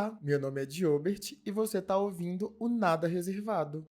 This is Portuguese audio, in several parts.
Olá, meu nome é Diobert e você está ouvindo o Nada Reservado.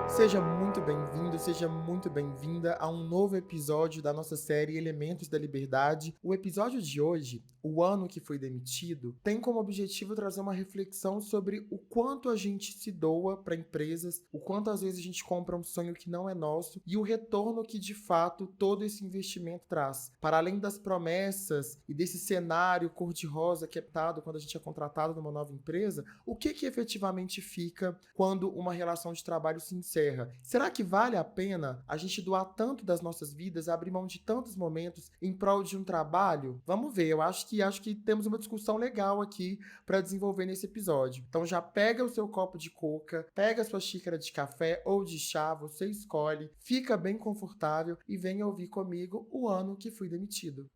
Seja muito bem-vindo, seja muito bem-vinda a um novo episódio da nossa série Elementos da Liberdade. O episódio de hoje, O Ano que Foi Demitido, tem como objetivo trazer uma reflexão sobre o quanto a gente se doa para empresas, o quanto às vezes a gente compra um sonho que não é nosso e o retorno que de fato todo esse investimento traz. Para além das promessas e desse cenário cor-de-rosa que é dado quando a gente é contratado numa nova empresa, o que efetivamente fica quando uma relação de trabalho se encerra? Será que vale a pena a gente doar tanto das nossas vidas, abrir mão de tantos momentos em prol de um trabalho? Vamos ver, eu acho que temos uma discussão legal aqui para desenvolver nesse episódio. Então já pega o seu copo de coca, pega a sua xícara de café ou de chá, você escolhe, fica bem confortável e venha ouvir comigo o ano que fui demitido.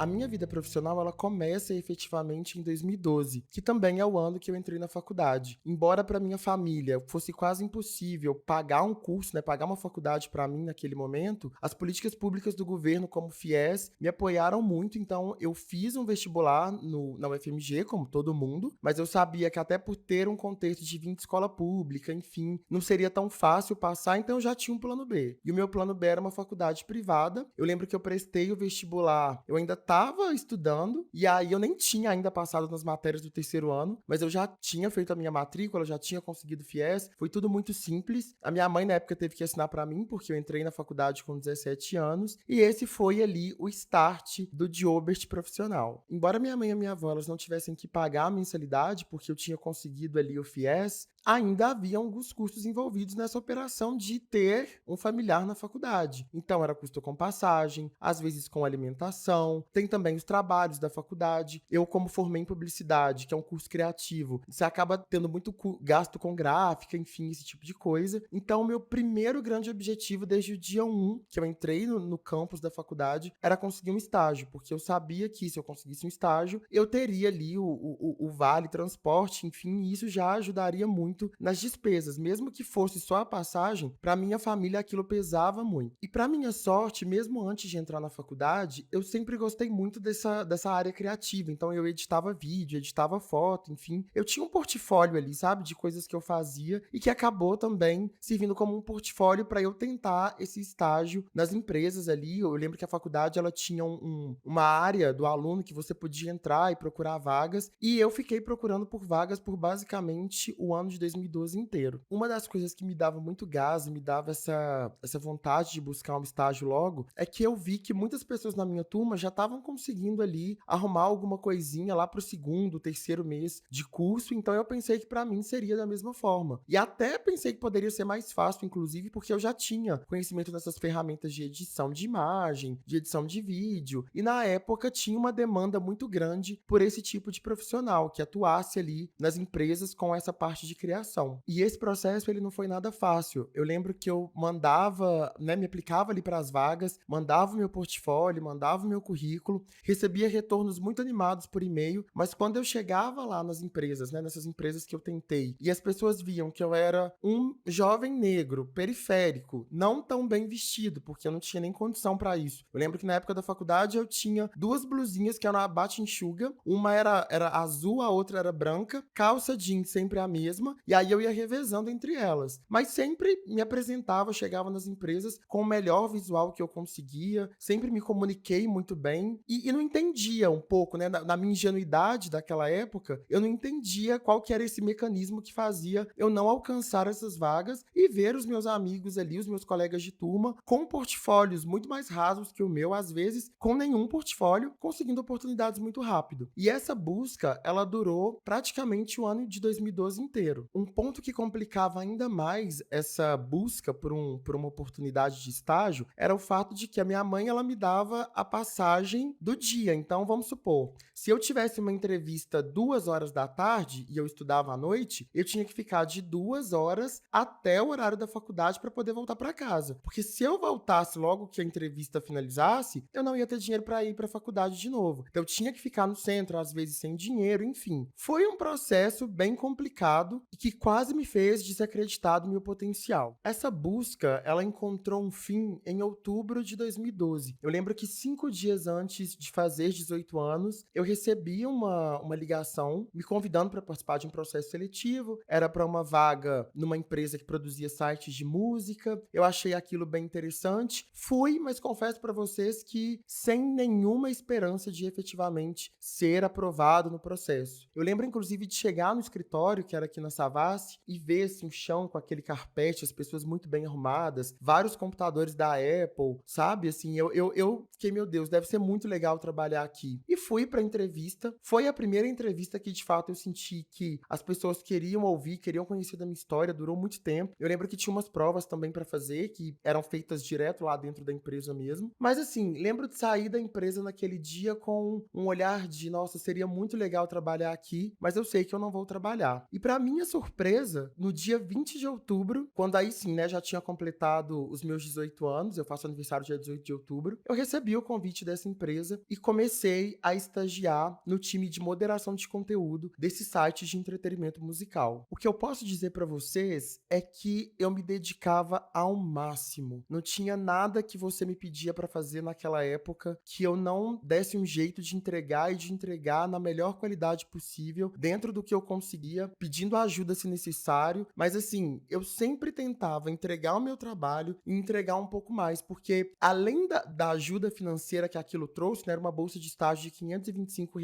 A minha vida profissional, ela começa efetivamente em 2012, que também é o ano que eu entrei na faculdade. Embora para minha família fosse quase impossível pagar um curso, né, pagar uma faculdade para mim naquele momento, as políticas públicas do governo, como o FIES, me apoiaram muito, então eu fiz um vestibular na UFMG, como todo mundo, mas eu sabia que até por ter um contexto de vir de escola pública, enfim, não seria tão fácil passar, então eu já tinha um plano B. E o meu plano B era uma faculdade privada. Eu lembro que eu prestei o vestibular, eu ainda estava estudando, e aí eu nem tinha ainda passado nas matérias do terceiro ano, mas eu já tinha feito a minha matrícula, já tinha conseguido FIES, foi tudo muito simples. A minha mãe na época teve que assinar para mim, porque eu entrei na faculdade com 17 anos, e esse foi ali o start do Diobert profissional. Embora minha mãe e minha avó elas não tivessem que pagar a mensalidade, porque eu tinha conseguido ali o FIES, ainda havia alguns custos envolvidos nessa operação de ter um familiar na faculdade. Então, era custo com passagem, às vezes com alimentação, tem também os trabalhos da faculdade. Eu, como formei em publicidade, que é um curso criativo, você acaba tendo muito gasto com gráfica, enfim, esse tipo de coisa. Então, meu primeiro grande objetivo desde o dia 1 que eu entrei no campus da faculdade era conseguir um estágio, porque eu sabia que se eu conseguisse um estágio, eu teria ali o vale transporte, enfim, e isso já ajudaria muito nas despesas, mesmo que fosse só a passagem, para minha família aquilo pesava muito. E para minha sorte, mesmo antes de entrar na faculdade, eu sempre gostei muito dessa área criativa, então eu editava vídeo, editava foto, enfim, eu tinha um portfólio ali, sabe, de coisas que eu fazia e que acabou também servindo como um portfólio para eu tentar esse estágio nas empresas ali. Eu lembro que a faculdade ela tinha uma área do aluno que você podia entrar e procurar vagas, e eu fiquei procurando por vagas por basicamente o ano de 2012 inteiro. Uma das coisas que me dava muito gás e me dava essa vontade de buscar um estágio logo é que eu vi que muitas pessoas na minha turma já estavam conseguindo ali arrumar alguma coisinha lá pro segundo, terceiro mês de curso, então eu pensei que para mim seria da mesma forma. E até pensei que poderia ser mais fácil, inclusive, porque eu já tinha conhecimento dessas ferramentas de edição de imagem, de edição de vídeo, e na época tinha uma demanda muito grande por esse tipo de profissional que atuasse ali nas empresas com essa parte de criação. E esse processo ele não foi nada fácil. Eu lembro que eu mandava, né, me aplicava ali para as vagas, mandava o meu portfólio, mandava o meu currículo, recebia retornos muito animados por e-mail, mas quando eu chegava lá nas empresas, né, nessas empresas que eu tentei, e as pessoas viam que eu era um jovem negro, periférico, não tão bem vestido, porque eu não tinha nem condição para isso. Eu lembro que na época da faculdade eu tinha duas blusinhas que eram a bate-enxuga, uma era azul, a outra era branca, calça jeans sempre a mesma, e aí eu ia revezando entre elas. Mas sempre me apresentava, chegava nas empresas com o melhor visual que eu conseguia, sempre me comuniquei muito bem e não entendia um pouco, né? Na minha ingenuidade daquela época, eu não entendia qual que era esse mecanismo que fazia eu não alcançar essas vagas e ver os meus amigos ali, os meus colegas de turma, com portfólios muito mais rasos que o meu, às vezes com nenhum portfólio, conseguindo oportunidades muito rápido. E essa busca, ela durou praticamente o ano de 2012 inteiro. Um ponto que complicava ainda mais essa busca por uma oportunidade de estágio era o fato de que a minha mãe ela me dava a passagem do dia. Então, vamos supor, se eu tivesse uma entrevista 2 horas da tarde e eu estudava à noite, eu tinha que ficar de 2 horas até o horário da faculdade para poder voltar para casa. Porque se eu voltasse logo que a entrevista finalizasse, eu não ia ter dinheiro para ir para a faculdade de novo. Então, eu tinha que ficar no centro, às vezes sem dinheiro, enfim. Foi um processo bem complicado e que quase me fez desacreditar do meu potencial. Essa busca, ela encontrou um fim em outubro de 2012. Eu lembro que 5 dias antes de fazer 18 anos, eu recebi uma ligação me convidando para participar de um processo seletivo. Era para uma vaga numa empresa que produzia sites de música. Eu achei aquilo bem interessante. Fui, mas confesso para vocês que sem nenhuma esperança de efetivamente ser aprovado no processo. Eu lembro, inclusive, de chegar no escritório, que era aqui na Savassi, e ver assim, o chão com aquele carpete, as pessoas muito bem arrumadas, vários computadores da Apple, sabe? Assim, eu fiquei, meu Deus, deve ser muito legal trabalhar aqui. E fui para a entrevista. Foi a primeira entrevista que, de fato, eu senti que as pessoas queriam ouvir, queriam conhecer da minha história, durou muito tempo. Eu lembro que tinha umas provas também para fazer, que eram feitas direto lá dentro da empresa mesmo. Mas assim, lembro de sair da empresa naquele dia com um olhar de, nossa, seria muito legal trabalhar aqui, mas eu sei que eu não vou trabalhar. E para minha surpresa, no dia 20 de outubro, quando aí sim, né, já tinha completado os meus 18 anos, eu faço aniversário dia 18 de outubro, eu recebi o convite dessa empresa e comecei a estagiar no time de moderação de conteúdo desses sites de entretenimento musical. O que eu posso dizer para vocês é que eu me dedicava ao máximo. Não tinha nada que você me pedia para fazer naquela época que eu não desse um jeito de entregar e de entregar na melhor qualidade possível, dentro do que eu conseguia, pedindo ajuda se necessário. Mas assim, eu sempre tentava entregar o meu trabalho e entregar um pouco mais, porque além da ajuda financeira que aquilo trouxe, né, era uma bolsa de estágio de R$ 525,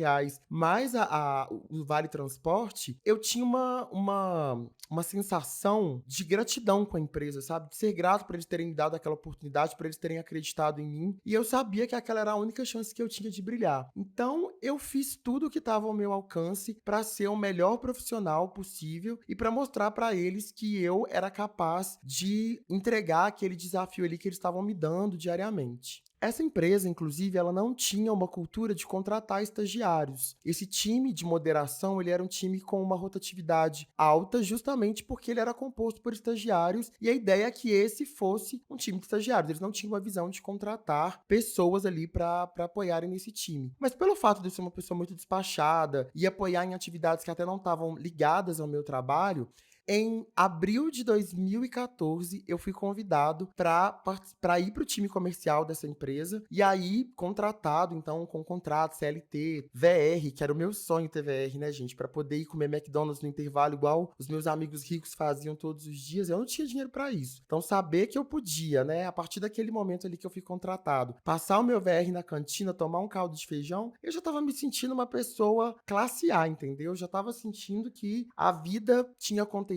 mais o Vale Transporte, eu tinha uma sensação de gratidão com a empresa, sabe? De ser grato por eles terem me dado aquela oportunidade, por eles terem acreditado em mim. E eu sabia que aquela era a única chance que eu tinha de brilhar. Então, eu fiz tudo o que estava ao meu alcance para ser o melhor profissional possível e para mostrar para eles que eu era capaz de entregar aquele desafio ali que eles estavam me dando diariamente. Essa empresa, inclusive, ela não tinha uma cultura de contratar estagiários. Esse time de moderação, ele era um time com uma rotatividade alta, justamente porque ele era composto por estagiários, e a ideia é que esse fosse um time de estagiários. Eles não tinham uma visão de contratar pessoas ali para apoiarem nesse time. Mas pelo fato de eu ser uma pessoa muito despachada e apoiar em atividades que até não estavam ligadas ao meu trabalho, em abril de 2014, eu fui convidado para ir para o time comercial dessa empresa. E aí, contratado, então, com contrato, CLT, VR, que era o meu sonho ter VR, né, gente? Para poder ir comer McDonald's no intervalo, igual os meus amigos ricos faziam todos os dias. Eu não tinha dinheiro para isso. Então, saber que eu podia, né, a partir daquele momento ali que eu fui contratado, passar o meu VR na cantina, tomar um caldo de feijão, eu já tava me sentindo uma pessoa classe A, entendeu? Eu já tava sentindo que a vida tinha acontecido,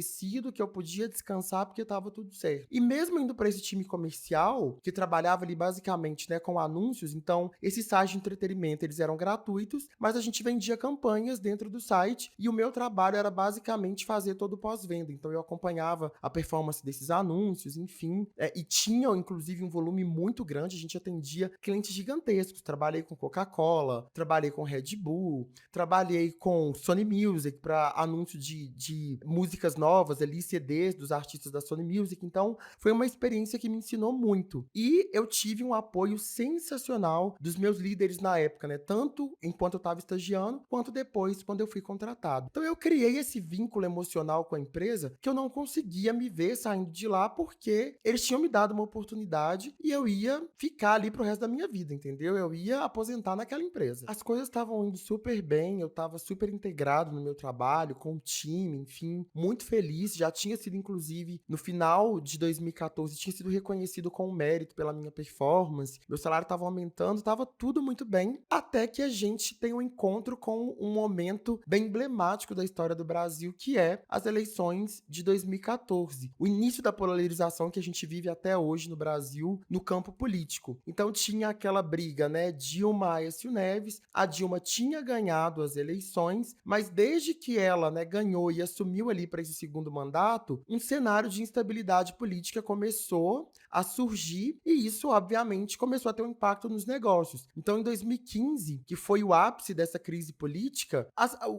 que eu podia descansar porque estava tudo certo. E mesmo indo para esse time comercial, que trabalhava ali basicamente, né, com anúncios, então esses sites de entretenimento, eles eram gratuitos, mas a gente vendia campanhas dentro do site e o meu trabalho era basicamente fazer todo o pós-venda. Então eu acompanhava a performance desses anúncios, enfim, e tinha inclusive um volume muito grande, a gente atendia clientes gigantescos. Trabalhei com Coca-Cola, trabalhei com Red Bull, trabalhei com Sony Music para anúncio de músicas novas ali, CDs dos artistas da Sony Music. Então, foi uma experiência que me ensinou muito. E eu tive um apoio sensacional dos meus líderes na época, né? Tanto enquanto eu estava estagiando, quanto depois, quando eu fui contratado. Então, eu criei esse vínculo emocional com a empresa que eu não conseguia me ver saindo de lá porque eles tinham me dado uma oportunidade e eu ia ficar ali pro resto da minha vida, entendeu? Eu ia aposentar naquela empresa. As coisas estavam indo super bem, eu estava super integrado no meu trabalho, com o time, enfim, muito feliz. Já tinha sido, inclusive, no final de 2014, tinha sido reconhecido com mérito pela minha performance. Meu salário estava aumentando, estava tudo muito bem, até que a gente tem um encontro com um momento bem emblemático da história do Brasil, que é as eleições de 2014. O início da polarização que a gente vive até hoje no Brasil, no campo político. Então tinha aquela briga, né, Dilma Aécio Neves. A Dilma tinha ganhado as eleições, mas desde que ela, né, ganhou e assumiu ali para esse segundo mandato, um cenário de instabilidade política começou a surgir e isso, obviamente, começou a ter um impacto nos negócios. Então, em 2015, que foi o ápice dessa crise política,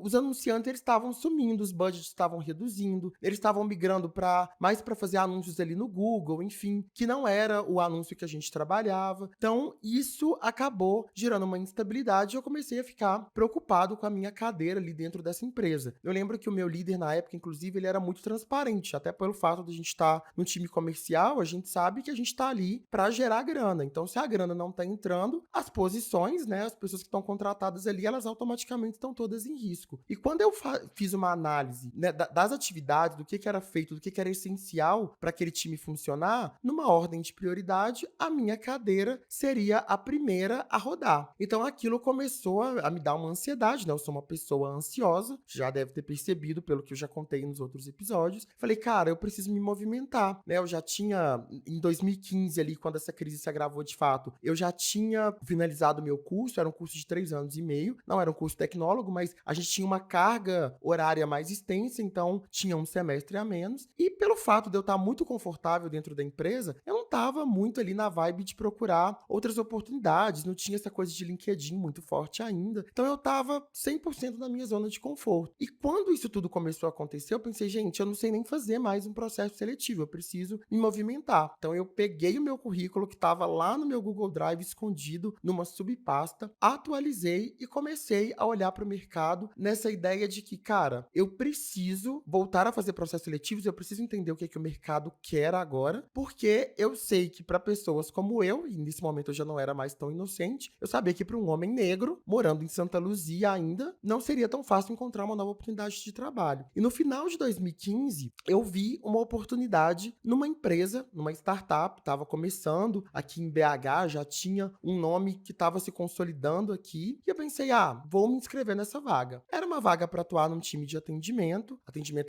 os anunciantes eles estavam sumindo, os budgets estavam reduzindo, eles estavam migrando mais para fazer anúncios ali no Google, enfim, que não era o anúncio que a gente trabalhava. Então, isso acabou gerando uma instabilidade e eu comecei a ficar preocupado com a minha cadeira ali dentro dessa empresa. Eu lembro que o meu líder na época, inclusive, ele era muito transparente, até pelo fato de a gente estar no time comercial, a gente sabe que a gente está ali para gerar grana. Então, se a grana não está entrando, as posições, né, as pessoas que estão contratadas ali, elas automaticamente estão todas em risco. E quando eu fiz uma análise, né, das atividades, do que era feito, do que era essencial para aquele time funcionar, numa ordem de prioridade, a minha cadeira seria a primeira a rodar. Então, aquilo começou a me dar uma ansiedade, né? Eu sou uma pessoa ansiosa, já deve ter percebido pelo que eu já contei nos outros episódios. Falei, cara, eu preciso me movimentar, né? Eu já tinha, em 2015 ali, quando essa crise se agravou de fato, eu já tinha finalizado o meu curso, era um curso de 3 anos e meio, não era um curso tecnólogo, mas a gente tinha uma carga horária mais extensa, então tinha um semestre a menos, e pelo fato de eu estar muito confortável dentro da empresa, eu não estava muito ali na vibe de procurar outras oportunidades, não tinha essa coisa de LinkedIn muito forte ainda, então eu estava 100% na minha zona de conforto. E quando isso tudo começou a acontecer, eu pensei, gente, eu não sei nem fazer mais um processo seletivo, eu preciso me movimentar. Então eu peguei o meu currículo que estava lá no meu Google Drive escondido numa subpasta, atualizei e comecei a olhar para o mercado nessa ideia de que, cara, eu preciso voltar a fazer processos seletivos, eu preciso entender o que é que o mercado quer agora, porque eu sei que para pessoas como eu, e nesse momento eu já não era mais tão inocente, eu sabia que para um homem negro, morando em Santa Luzia ainda, não seria tão fácil encontrar uma nova oportunidade de trabalho. E no final de 2015, eu vi uma oportunidade numa empresa, numa startup, estava começando aqui em BH, já tinha um nome que estava se consolidando aqui, e eu pensei, vou me inscrever nessa vaga. Era uma vaga para atuar num time de atendimento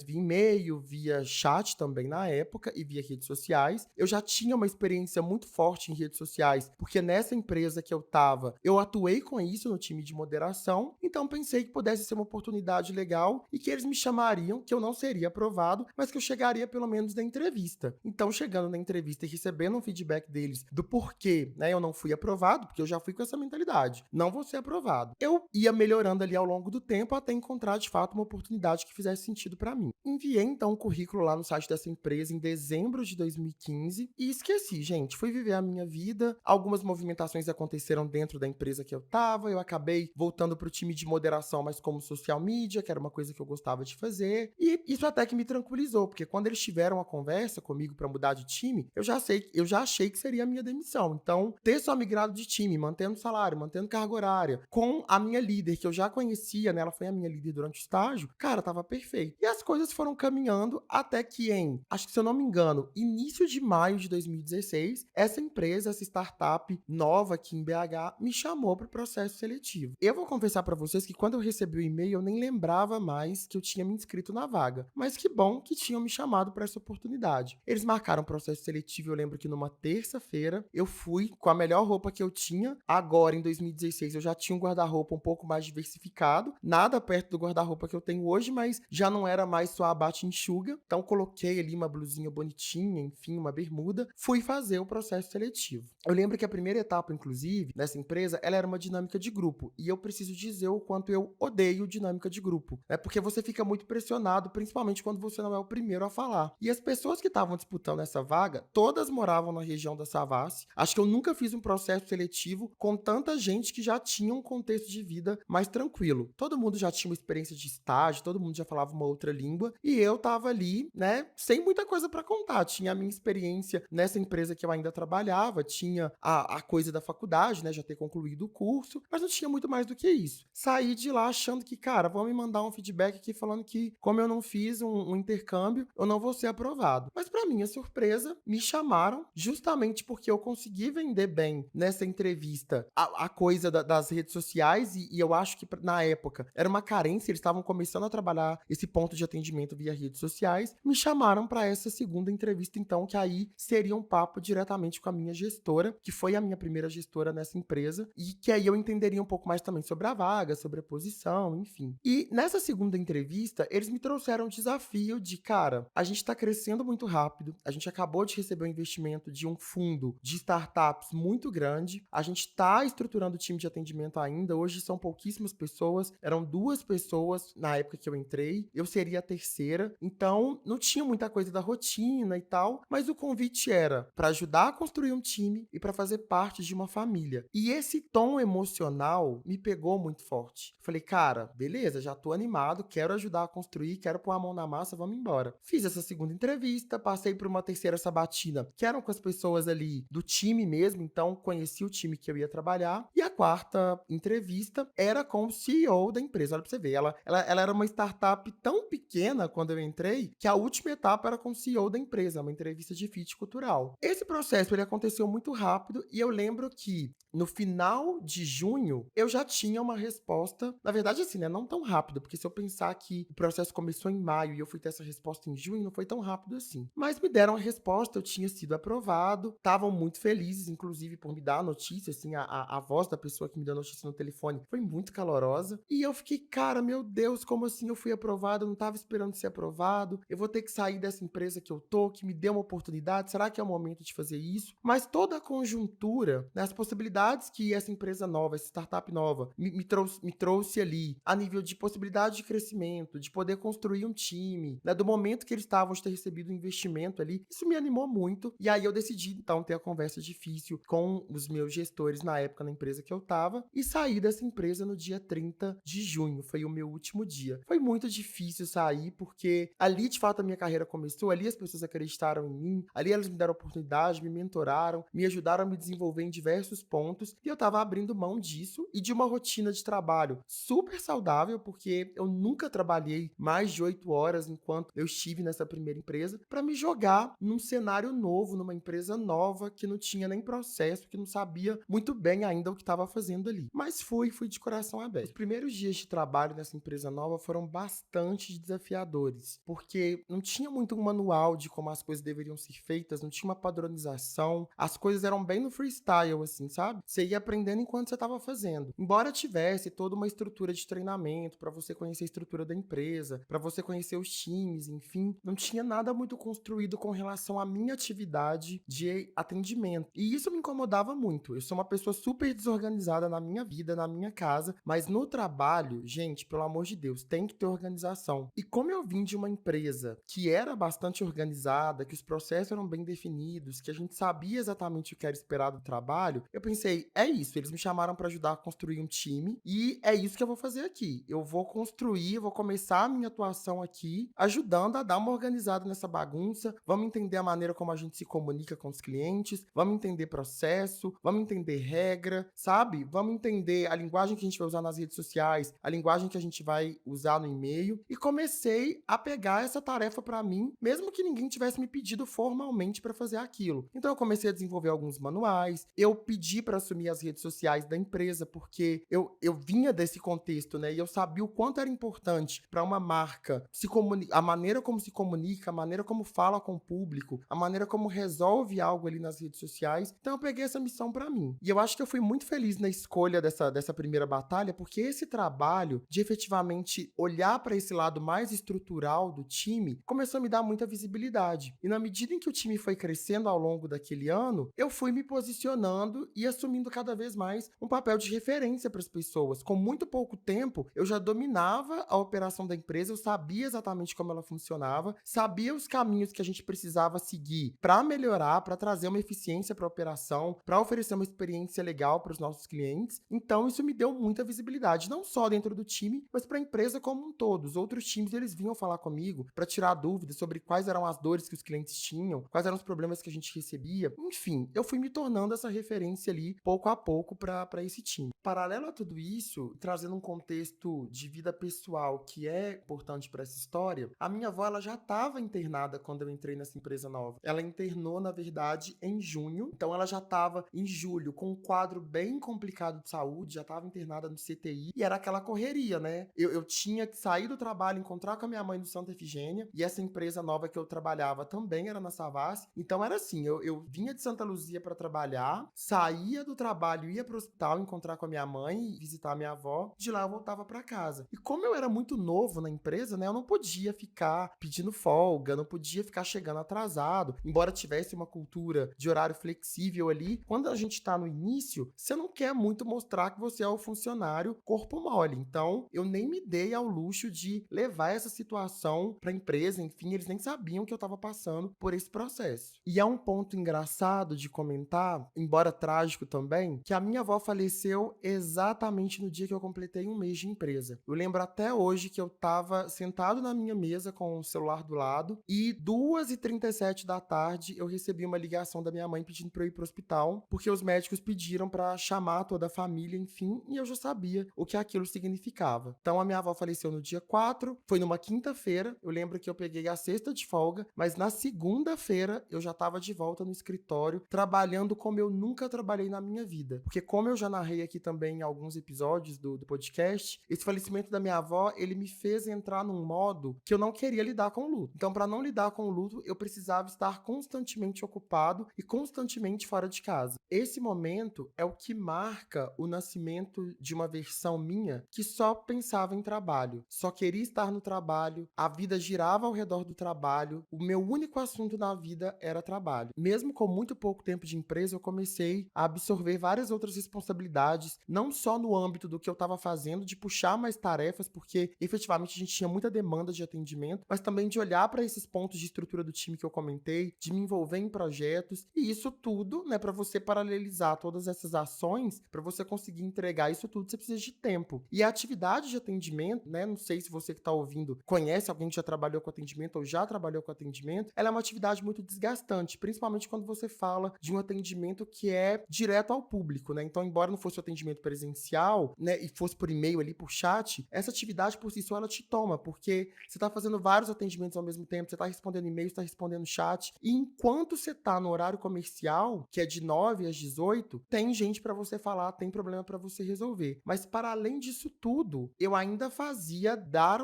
via e-mail, via chat também na época e via redes sociais. Eu já tinha uma experiência muito forte em redes sociais, porque nessa empresa que eu estava, eu atuei com isso no time de moderação, então pensei que pudesse ser uma oportunidade legal e que eles me chamariam, que eu não seria aprovado, mas que eu chegaria pelo menos na entrevista. Então, chegando na entrevista e recebendo um feedback deles do porquê, né, eu não fui aprovado, porque eu já fui com essa mentalidade, não vou ser aprovado. Eu ia melhorando ali ao longo do tempo até encontrar, de fato, uma oportunidade que fizesse sentido para mim. Enviei, então, um currículo lá no site dessa empresa em dezembro de 2015 e esqueci, gente. Fui viver a minha vida, algumas movimentações aconteceram dentro da empresa que eu tava, eu acabei voltando pro time de moderação, mas como social media, que era uma coisa que eu gostava de fazer, e isso até que me tranquilizou, porque quando eles tiveram a conversa comigo para mudar de time, eu já achei que seria a minha demissão. Então, ter só migrado de time, mantendo salário, mantendo carga horária, com a minha líder, que eu já conhecia, né, ela foi a minha líder durante o estágio, cara, tava perfeito. E as coisas foram caminhando até que acho que se eu não me engano, início de maio de 2016, essa empresa, essa startup nova aqui em BH, me chamou para o processo seletivo. Eu vou confessar para vocês que quando eu recebi o e-mail, eu nem lembrava mais que eu tinha me inscrito na vaga. Mas que bom que tinham me chamado para essa oportunidade. Eles marcaram o processo seletivo, eu lembro que numa terça-feira, eu fui com a melhor roupa que eu tinha. Agora, em 2016, eu já tinha um guarda-roupa um pouco mais diversificado, nada perto do guarda-roupa que eu tenho hoje, mas já não era mais só abate e enxuga. Então, coloquei ali uma blusinha bonitinha, enfim, uma bermuda. Fui fazer o processo seletivo. Eu lembro que a primeira etapa, inclusive, nessa empresa, ela era uma dinâmica de grupo. E eu preciso dizer o quanto eu odeio dinâmica de grupo. É porque você fica muito pressionado, principalmente quando você não é o primeiro a falar. E as pessoas que estavam disputando essa vaga, todas moravam na região da Savassi. Acho que eu nunca fiz um processo seletivo com tanta gente que já tinha um contexto de vida mais tranquilo. Todo mundo já tinha uma experiência de estágio, todo mundo já falava uma outra língua. E eu tava ali, né, sem muita coisa para contar. Tinha a minha experiência nessa empresa que eu ainda trabalhava, tinha a coisa da faculdade, né, já ter concluído o curso, mas não tinha muito mais do que isso. Saí de lá achando que, cara, vão me mandar um feedback aqui falando que, como eu não fiz um intercâmbio, eu não vou ser aprovado. Mas para minha surpresa, me chamaram justamente porque eu consegui vender bem nessa entrevista a coisa das redes sociais e eu acho que na época era uma carência, eles estavam começando a trabalhar esse ponto de atendimento via redes sociais, me chamaram para essa segunda entrevista, então, que aí seria um papo diretamente com a minha gestora, que foi a minha primeira gestora nessa empresa, e que aí eu entenderia um pouco mais também sobre a vaga, sobre a posição, enfim. E nessa segunda entrevista, eles me trouxeram um desafio de, cara, a gente está crescendo muito rápido, a gente acabou de receber um investimento de um fundo de startups muito grande, a gente está estruturando o time de atendimento ainda, hoje são pouquíssimas pessoas, eram 2 pessoas na época que eu entrei, eu seria a terceira, então não tinha muita coisa da rotina e tal, mas o convite era para ajudar a construir um time e para fazer parte de uma família. E esse tom emocional me pegou muito forte. Falei, cara, beleza, já tô animado, quero ajudar a construir, quero pôr a mão na massa, vamos embora. Fiz essa segunda entrevista, passei por uma terceira sabatina, que eram com as pessoas ali do time mesmo, então conheci o time que eu ia trabalhar. E a quarta entrevista era com o CEO da empresa. Olha pra você ver, ela era uma startup tão pequena quando eu entrei, que a última etapa era com o CEO da empresa, uma entrevista de fit cultural. Esse processo ele aconteceu muito rápido e eu lembro que no final de junho eu já tinha uma resposta. Na verdade, assim, né? Não tão rápido, porque se eu pensar que o processo começou em maio e eu fui ter essa resposta em junho, não foi tão rápido assim. Mas me deram a resposta, eu tinha sido aprovado, estavam muito felizes, inclusive, por me dar a notícia, assim, a voz da pessoa que me deu a notícia no telefone foi muito calorosa. E eu fiquei, cara, meu Deus, como assim eu fui aprovado? Eu não estava esperando ser aprovado, eu vou ter que sair dessa empresa que eu tô, que me deu uma oportunidade, será que é o momento de fazer isso? Mas toda a conjuntura, né, as possibilidades que essa empresa nova, essa startup nova, me trouxe ali, a nível de possibilidade de crescimento, de poder construir um time, né, do momento que eles estavam de ter recebido um investimento ali, isso me animou muito. E aí eu decidi, então, ter a conversa difícil com os meus gestores na época na empresa que eu tava e sair dessa empresa no dia 30 de junho. Foi o meu último dia. Foi muito difícil sair, porque ali, de fato, a minha carreira começou, ali as pessoas acreditaram em mim, ali elas me deram oportunidade, me mentoraram, me ajudaram a me desenvolver em diversos pontos, e eu tava abrindo mão disso e de uma rotina de trabalho super saudável, porque eu nunca trabalhei mais de 8 horas enquanto eu estive nessa primeira empresa, para me jogar num cenário novo, numa empresa nova, que não tinha nem processo, que não sabia muito bem ainda o que estava fazendo ali. Mas fui de coração aberto. Os primeiros dias de trabalho nessa empresa nova foram bastante desafiadores, porque não tinha muito um manual de como as coisas deveriam ser feitas, não tinha uma padronização, as coisas eram bem no freestyle, assim, sabe? Você ia aprendendo enquanto você estava fazendo. Embora tivesse toda uma estrutura de treinamento para você conhecer a estrutura da empresa, para você conhecer os times, enfim, não tinha nada muito construído com relação à minha atividade de atendimento. E isso me incomodava muito. Eu sou uma pessoa super desorganizada na minha vida, na minha casa, mas no trabalho, gente, pelo amor de Deus, tem que ter organização. E como eu vim de uma empresa que era bastante organizada, que os processos eram bem definidos, que a gente sabia exatamente o que era esperado do trabalho, eu pensei, é isso, eles me chamaram para ajudar a construir um time e é isso que eu vou fazer aqui. Eu vou construir, vou começar a minha atuação aqui, ajudando a dar uma organizada nessa bagunça. Vamos entender a maneira como a gente se comunica com os clientes, vamos entender processo, vamos entender regra, sabe? Vamos entender a linguagem que a gente vai usar nas redes sociais, a linguagem que a gente vai usar no e-mail. E comecei a pegar essa tarefa para mim, mesmo que ninguém tivesse me pedido formalmente para fazer aquilo. Então eu comecei a desenvolver alguns manuais, eu pedi para assumir as redes sociais da empresa, porque eu vinha desse contexto, né? E eu sabia o quanto era importante para uma marca se comunicar, a maneira como se comunica, a maneira como fala com o público, a maneira como resolve algo ali nas redes sociais. Então eu peguei essa missão para mim. E eu acho que eu fui muito feliz na escolha dessa primeira batalha, porque esse trabalho de efetivamente olhar para esse lado mais estrutural do time começou a me dar muita visibilidade. E na medida em que o time foi crescendo ao longo daquele ano, eu fui me posicionando e assumindo cada vez mais um papel de referência para as pessoas. Com muito pouco tempo, eu já dominava a operação da empresa, eu sabia exatamente como ela funcionava, sabia os caminhos que a gente precisava seguir para melhorar, para trazer uma eficiência para a operação, para oferecer uma experiência legal para os nossos clientes. Então, isso me deu muita visibilidade, não só dentro do time, mas para a empresa como um todo. Os outros times, eles vinham falar comigo para tirar dúvidas sobre quais eram as dores que os clientes tinham, quais eram os problemas que a gente recebia. Enfim, eu fui me tornando essa referência ali, pouco a pouco, para esse time. Paralelo a tudo isso, trazendo um contexto de vida pessoal que é importante para essa história, a minha avó ela já estava internada quando eu entrei nessa empresa nova. Ela internou, na verdade, em junho, então ela já estava em julho com um quadro bem complicado de saúde, já estava internada no CTI e era aquela correria, né? Eu tinha que sair do trabalho, encontrar com a minha mãe no Santa Efigênia, e essa empresa nova que eu trabalhava também era na Savassi. Então era assim, eu vinha de Santa Luzia para trabalhar, saía do trabalho, ia pro hospital encontrar com a minha mãe, visitar a minha avó, de lá eu voltava para casa. E como eu era muito novo na empresa, né, eu não podia ficar pedindo folga, não podia ficar chegando atrasado, embora tivesse uma cultura de horário flexível ali. Quando a gente tá no início, você não quer muito mostrar que você é o funcionário corpo mole. Então, eu nem me dei ao luxo de levar essa situação para a empresa, enfim, eles nem sabiam que eu estava passando por esse processo. E é um ponto engraçado de comentar, embora trágico também, que a minha avó faleceu exatamente no dia que eu completei um mês de empresa. Eu lembro até hoje que eu estava sentado na minha mesa com o celular do lado e 2h37 da tarde eu recebi uma ligação da minha mãe pedindo para eu ir para o hospital, porque os médicos pediram para chamar toda a família, enfim, e eu já sabia o que aquilo significava. Então a minha avó faleceu no dia 4, foi numa quinta-feira, eu lembro que eu peguei a sexta de folga, mas na segunda-feira eu já estava de volta no escritório, trabalhando como eu nunca trabalhei na minha vida. Porque como eu já narrei aqui também em alguns episódios do podcast, esse falecimento da minha avó, ele me fez entrar num modo que eu não queria lidar com o luto. Então, para não lidar com o luto, eu precisava estar constantemente ocupado e constantemente fora de casa. Esse momento é o que marca o nascimento de uma versão minha que só pensava em trabalho, só queria estar no trabalho, a vida girava ao redor do trabalho, o meu único assunto na vida era trabalho. Mesmo com muito pouco tempo de empresa, eu comecei a absorver várias outras responsabilidades, não só no âmbito do que eu estava fazendo, de puxar mais tarefas, porque efetivamente a gente tinha muita demanda de atendimento, mas também de olhar para esses pontos de estrutura do time que eu comentei, de me envolver em projetos, e isso tudo, né, para você paralelizar todas essas ações, para você conseguir entregar isso tudo, você precisa de tempo. E a atividade de atendimento, né, não sei se você que está ouvindo conhece alguém que já trabalhou com atendimento ou já trabalhou com atendimento, ela é uma atividade muito desgastante, principalmente quando você fala de um atendimento que é direto ao público, né? Então, embora não fosse um atendimento presencial, né, e fosse por e-mail ali, por chat, essa atividade por si só ela te toma, porque você está fazendo vários atendimentos ao mesmo tempo, você está respondendo e-mail, está respondendo chat, e enquanto você está no horário comercial, que é de 9 às 18, tem gente para você falar, tem problema para você resolver. Mas para além disso tudo, eu ainda fazia dar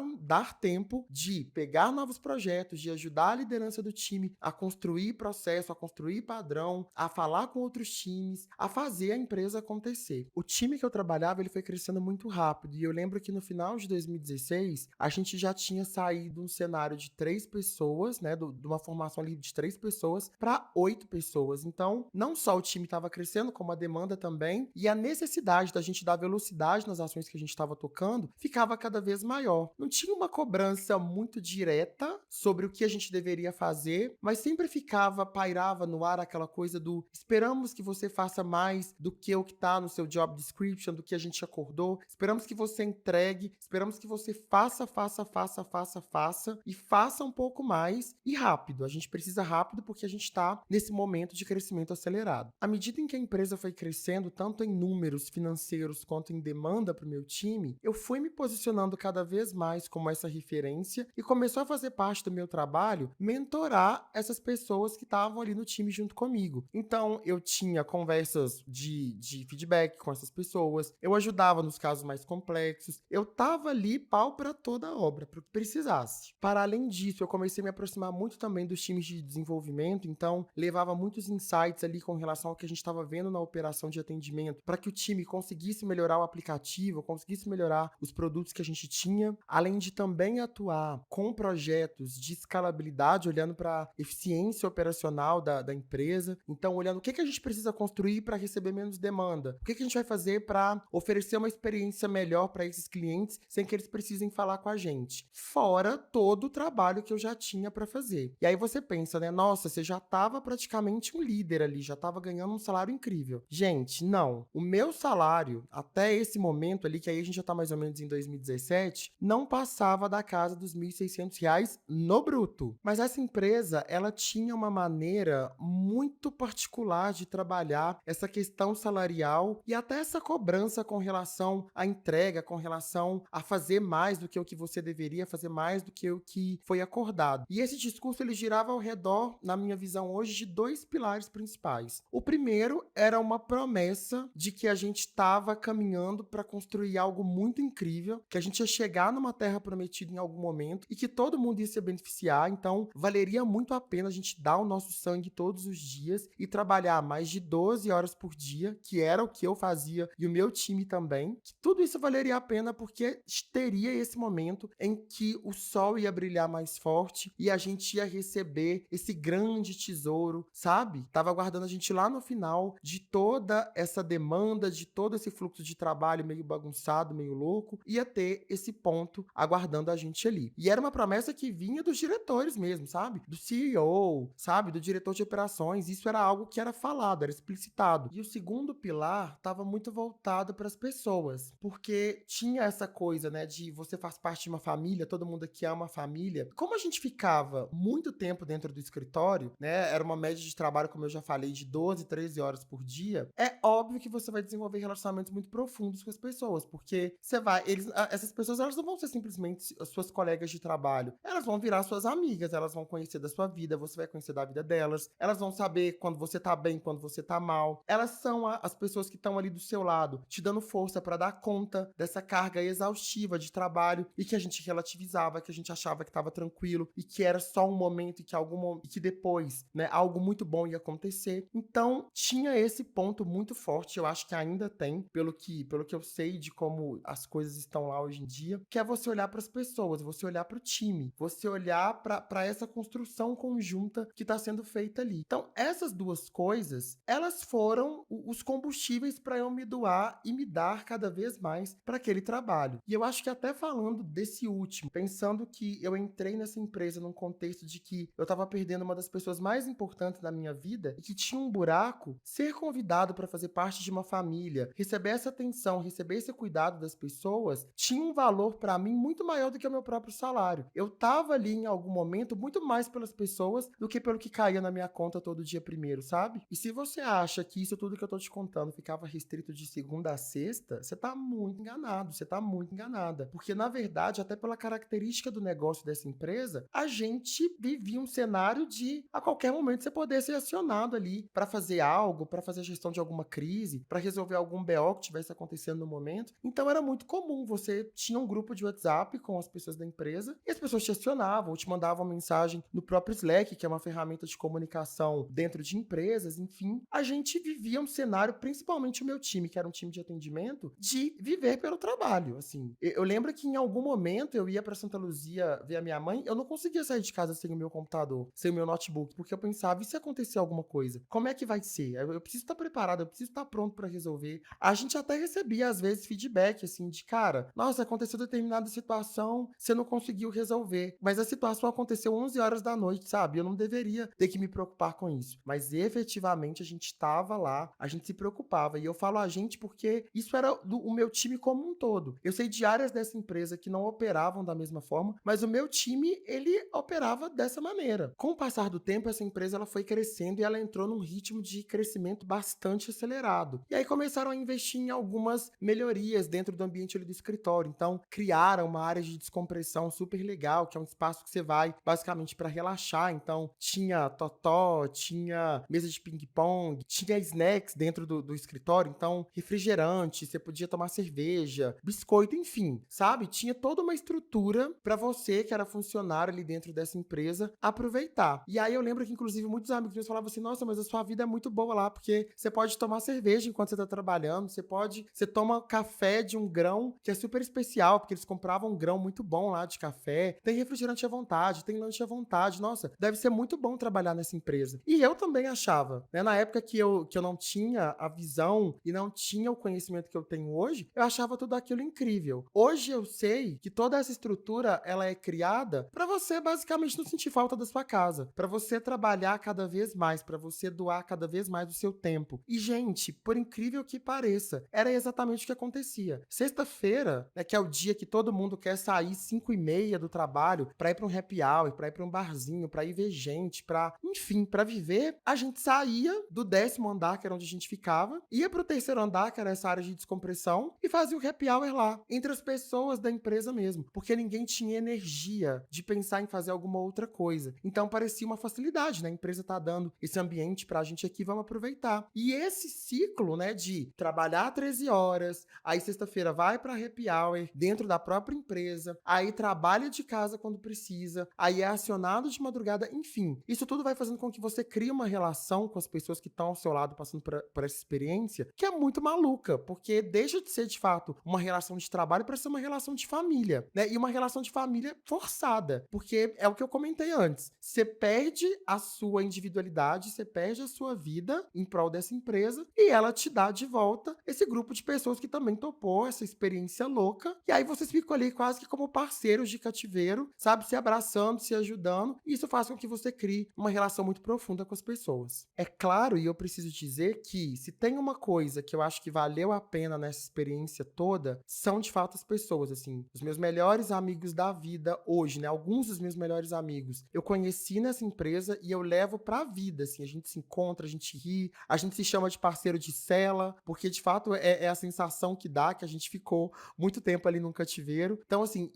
tempo de pegar novos projetos, de ajudar a liderança do time a construir processo, a construir padrão, a falar com outros times, a fazer a empresa acontecer. O time que eu trabalhava, ele foi crescendo muito rápido, e eu lembro que no final de 2016, a gente já tinha saído um cenário de 3 pessoas, né, de uma formação ali de 3 pessoas para 8 pessoas. Então, não só o time estava crescendo, como a demanda também, e a necessidade da gente dar velocidade nas ações que a gente estava tocando ficava cada vez maior. Não tinha uma cobrança muito direta sobre o que a gente deveria fazer, mas sempre pairava no ar aquela coisa do esperamos que você faça mais do que o que está no seu job description, do que a gente acordou, esperamos que você entregue, esperamos que você faça e faça um pouco mais e rápido. A gente precisa rápido porque a gente está nesse momento de crescimento acelerado. À medida em que a empresa foi crescendo, tanto em números financeiros quanto em demanda para o meu time, eu fui me posicionando cada vez mais como essa referência e começou a fazer parte do meu trabalho mentorar essas pessoas que estavam ali no time junto comigo. Então, eu tinha conversas de feedback com essas pessoas, eu ajudava nos casos mais complexos, eu estava ali pau para toda a obra, para o que precisasse. Para além disso, eu comecei a me aproximar muito também dos times de desenvolvimento, então levava muitos insights ali com relação ao que a gente estava vendo na operação de atendimento, para que o time conseguisse melhorar o aplicativo, conseguisse melhorar os produtos que a gente tinha, além de também atuar com projetos de escalabilidade, olhando para a eficiência operacional da empresa. Então, olhando o que a gente precisa construir para receber menos demanda, o que a gente vai fazer para oferecer uma experiência melhor para esses clientes sem que eles precisem falar com a gente. Fora todo o trabalho que eu já tinha para fazer. E aí você pensa, né? Nossa, você já estava praticamente um líder ali, já estava ganhando um salário incrível. Gente, não. O meu salário, até esse momento ali, que aí a gente já está mais ou menos em 2017, não passava da casa dos R$ 1.600 no bruto. Mas essa empresa, ela tinha uma maneira muito particular de trabalhar essa questão salarial e até essa cobrança com relação à entrega, com relação a fazer mais do que o que você deveria, fazer mais do que o que foi acordado. E esse discurso, ele girava ao redor, na minha visão hoje, de 2 pilares principais. O primeiro era uma promessa de que a gente estava caminhando para construir algo muito incrível, que a gente ia chegar numa terra prometida prometido em algum momento e que todo mundo ia se beneficiar, então valeria muito a pena a gente dar o nosso sangue todos os dias e trabalhar mais de 12 horas por dia, que era o que eu fazia e o meu time também, que tudo isso valeria a pena porque teria esse momento em que o sol ia brilhar mais forte e a gente ia receber esse grande tesouro, sabe? Tava aguardando a gente lá no final de toda essa demanda, de todo esse fluxo de trabalho meio bagunçado, meio louco, ia ter esse ponto aguardando a gente ali. E era uma promessa que vinha dos diretores mesmo, sabe? Do CEO, sabe? Do diretor de operações. Isso era algo que era falado, era explicitado. E o segundo pilar estava muito voltado para as pessoas, porque tinha essa coisa, né, de você faz parte de uma família, todo mundo aqui é uma família. Como a gente ficava muito tempo dentro do escritório, né, era uma média de trabalho, como eu já falei, de 12, 13 horas por dia, é óbvio que você vai desenvolver relacionamentos muito profundos com as pessoas, porque essas pessoas, elas não vão ser simplesmente as suas colegas de trabalho, elas vão virar suas amigas, elas vão conhecer da sua vida, você vai conhecer da vida delas, elas vão saber quando você tá bem, quando você tá mal, elas são as pessoas que estão ali do seu lado, te dando força para dar conta dessa carga exaustiva de trabalho e que a gente relativizava, que a gente achava que estava tranquilo e que era só um momento e que depois, né, algo muito bom ia acontecer. Então, tinha esse ponto muito forte, eu acho que ainda tem, pelo que eu sei de como as coisas estão lá hoje em dia, que é você olhar para as pessoas, você olhar para o time, você olhar para essa construção conjunta que está sendo feita ali. Então, essas duas coisas, elas foram os combustíveis para eu me doar e me dar cada vez mais para aquele trabalho. E eu acho que até falando desse último, pensando que eu entrei nessa empresa num contexto de que eu estava perdendo uma das pessoas mais importantes da minha vida e que tinha um buraco, ser convidado para fazer parte de uma família, receber essa atenção, receber esse cuidado das pessoas, tinha um valor para mim muito maior do que o meu próprio salário. Eu estava ali em algum momento muito mais pelas pessoas do que pelo que caía na minha conta todo dia primeiro, sabe? E se você acha que isso tudo que eu tô te contando ficava restrito de segunda a sexta, você tá muito enganado, você tá muito enganada. Porque, na verdade, até pela característica do negócio dessa empresa, a gente vivia um cenário de, a qualquer momento, você poder ser acionado ali para fazer algo, para fazer a gestão de alguma crise, para resolver algum BO que tivesse acontecendo no momento. Então, era muito comum. Você tinha um grupo de WhatsApp com as pessoas da empresa e as pessoas te acionavam ou te mandavam mensagem no próprio Slack, que é uma ferramenta de comunicação dentro de empresas, enfim. A gente vivia um cenário, principalmente o meu time, que era um time de atendimento, de viver pelo trabalho, assim. Eu lembro que em algum momento eu ia para Santa Luzia ver a minha mãe, eu não conseguia sair de casa sem o meu computador, sem o meu notebook, porque eu pensava, e se acontecer alguma coisa? Como é que vai ser? Eu preciso estar preparado, eu preciso estar pronto para resolver. A gente até recebia, às vezes, feedback, assim, de cara, nossa, aconteceu determinada situação, você não conseguiu resolver, mas a situação aconteceu 11 horas da noite, sabe? Eu não deveria ter que me preocupar com isso. Mas efetivamente a gente estava lá, a gente se preocupava. E eu falo a gente porque isso era o meu time como um todo. Eu sei de áreas dessa empresa que não operavam da mesma forma, mas o meu time, ele operava dessa maneira. Com o passar do tempo, essa empresa ela foi crescendo e ela entrou num ritmo de crescimento bastante acelerado. E aí começaram a investir em algumas melhorias dentro do ambiente ali do escritório. Então, criaram uma área de descompressão super legal, que é um espaço que você vai basicamente para relaxar. Então, tinha totó, tinha mesa de ping-pong, tinha snacks dentro do escritório, então refrigerante, você podia tomar cerveja, biscoito, enfim, sabe? Tinha toda uma estrutura para você, que era funcionário ali dentro dessa empresa, aproveitar. E aí eu lembro que, inclusive, muitos amigos meus falavam assim, nossa, mas a sua vida é muito boa lá, porque você pode tomar cerveja enquanto você tá trabalhando, você toma café de um grão que é super especial, porque eles compravam um grão muito bom lá de café, tem refrigerante à vontade, tem lanche à vontade, nossa, deve ser muito bom trabalhar nessa empresa. E eu também achava, né, na época que eu não tinha a visão e não tinha o conhecimento que eu tenho hoje, eu achava tudo aquilo incrível. Hoje eu sei que toda essa estrutura, ela é criada para você basicamente não sentir falta da sua casa, para você trabalhar cada vez mais, para você doar cada vez mais do seu tempo. E, gente, por incrível que pareça, era exatamente o que acontecia. Sexta-feira, né, que é o dia que todo mundo quer sair 5h30 do trabalho para ir para um happy hour, para ir para um barzinho, para ir ver gente, enfim, para viver, a gente saía do 10º andar, que era onde a gente ficava, ia pro 3º andar, que era essa área de descompressão, e fazia o happy hour lá, entre as pessoas da empresa mesmo, porque ninguém tinha energia de pensar em fazer alguma outra coisa. Então parecia uma facilidade, né? A empresa tá dando esse ambiente pra gente aqui, vamos aproveitar. E esse ciclo, né, de trabalhar 13 horas, aí sexta-feira vai pra happy hour, dentro da própria empresa, empresa, aí trabalha de casa quando precisa, aí é acionado de madrugada, enfim. Isso tudo vai fazendo com que você crie uma relação com as pessoas que estão ao seu lado passando por essa experiência, que é muito maluca, porque deixa de ser de fato uma relação de trabalho para ser uma relação de família, né? E uma relação de família forçada, porque é o que eu comentei antes. Você perde a sua individualidade, você perde a sua vida em prol dessa empresa e ela te dá de volta esse grupo de pessoas que também topou essa experiência louca. E aí vocês ficam ali quase que como parceiros de cativeiro, sabe? Se abraçando, se ajudando. E isso faz com que você crie uma relação muito profunda com as pessoas. É claro, e eu preciso dizer que se tem uma coisa que eu acho que valeu a pena nessa experiência toda, são de fato as pessoas, assim. Os meus melhores amigos da vida hoje, né? Alguns dos meus melhores amigos eu conheci nessa empresa e eu levo pra vida, assim. A gente se encontra, a gente ri, a gente se chama de parceiro de cela, porque de fato é a sensação que dá que a gente ficou muito tempo ali num cativeiro. Então, assim,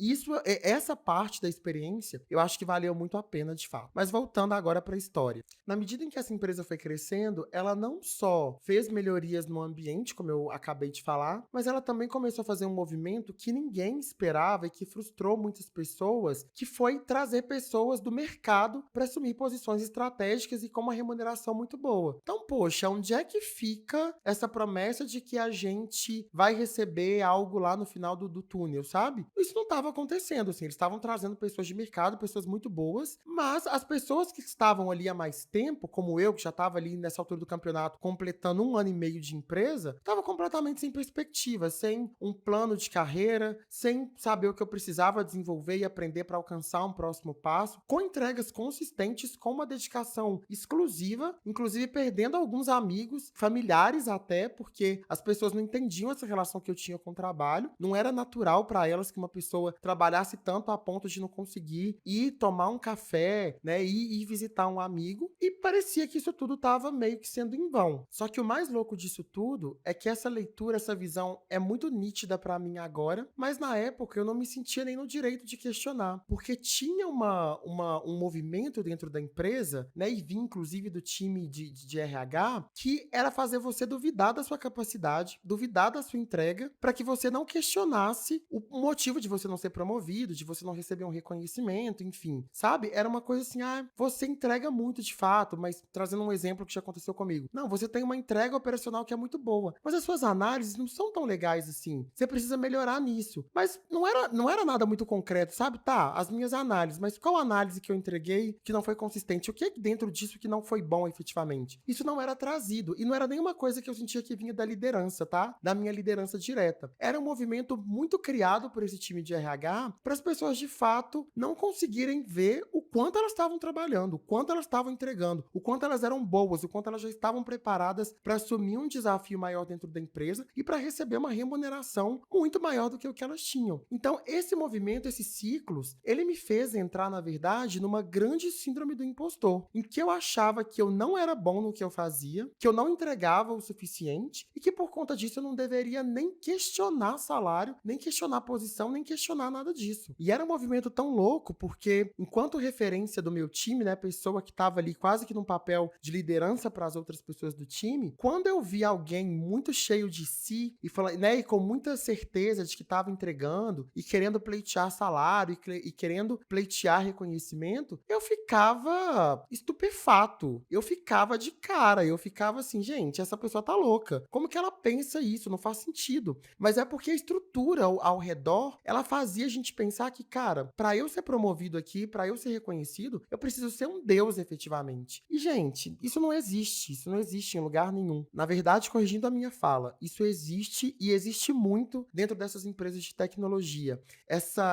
essa parte da experiência, eu acho que valeu muito a pena, de fato. Mas voltando agora para a história. Na medida em que essa empresa foi crescendo, ela não só fez melhorias no ambiente, como eu acabei de falar, mas ela também começou a fazer um movimento que ninguém esperava e que frustrou muitas pessoas, que foi trazer pessoas do mercado para assumir posições estratégicas e com uma remuneração muito boa. Então, poxa, onde é que fica essa promessa de que a gente vai receber algo lá no final do túnel, sabe? Isso não estava acontecendo, assim. Eles estavam trazendo pessoas de mercado, pessoas muito boas, mas as pessoas que estavam ali há mais tempo, como eu, que já estava ali nessa altura do campeonato, completando 1 ano e meio de empresa, estava completamente sem perspectiva, sem um plano de carreira, sem saber o que eu precisava desenvolver e aprender para alcançar um próximo passo, com entregas consistentes, com uma dedicação exclusiva, inclusive perdendo alguns amigos, familiares até, porque as pessoas não entendiam essa relação que eu tinha com o trabalho, não era natural para elas que uma pessoa trabalhasse tanto a ponto de não conseguir ir tomar um café, né, ir visitar um amigo, e parecia que isso tudo estava meio que sendo em vão. Só que o mais louco disso tudo é que essa leitura, essa visão é muito nítida para mim agora, mas na época eu não me sentia nem no direito de questionar, porque tinha um movimento dentro da empresa, né, e vinha inclusive do time de RH, que era fazer você duvidar da sua capacidade, duvidar da sua entrega, para que você não questionasse o motivo de você não ser promovido, de você não receber um reconhecimento, enfim, sabe? Era uma coisa assim, você entrega muito de fato, mas trazendo um exemplo que já aconteceu comigo. Não, você tem uma entrega operacional que é muito boa, mas as suas análises não são tão legais assim. Você precisa melhorar nisso. Mas não era nada muito concreto, sabe? Tá, as minhas análises, mas qual análise que eu entreguei que não foi consistente? O que é dentro disso que não foi bom efetivamente? Isso não era trazido e não era nenhuma coisa que eu sentia que vinha da liderança, tá? Da minha liderança direta. Era um movimento muito criado por esse time de RH para as pessoas de fato não conseguirem ver o quanto elas estavam trabalhando, o quanto elas estavam entregando, o quanto elas eram boas, o quanto elas já estavam preparadas para assumir um desafio maior dentro da empresa e para receber uma remuneração muito maior do que o que elas tinham. Então, esse movimento, esses ciclos, ele me fez entrar, na verdade, numa grande síndrome do impostor, em que eu achava que eu não era bom no que eu fazia, que eu não entregava o suficiente e que por conta disso eu não deveria nem questionar salário, nem questionar posição, nem questionar nada disso. E era um movimento tão louco porque, enquanto referência do meu time, né, pessoa que estava ali quase que num papel de liderança para as outras pessoas do time, quando eu vi alguém muito cheio de si e com muita certeza de que estava entregando e querendo pleitear salário e querendo pleitear reconhecimento, eu ficava estupefato. Eu ficava de cara, eu ficava assim, gente, essa pessoa tá louca. Como que ela pensa isso? Não faz sentido. Mas é porque a estrutura ao redor, ela fazia a gente pensar que, cara, para eu ser promovido aqui, para eu ser reconhecido, eu preciso ser um deus efetivamente. E, gente, isso não existe em lugar nenhum. Na verdade, corrigindo a minha fala, isso existe e existe muito dentro dessas empresas de tecnologia.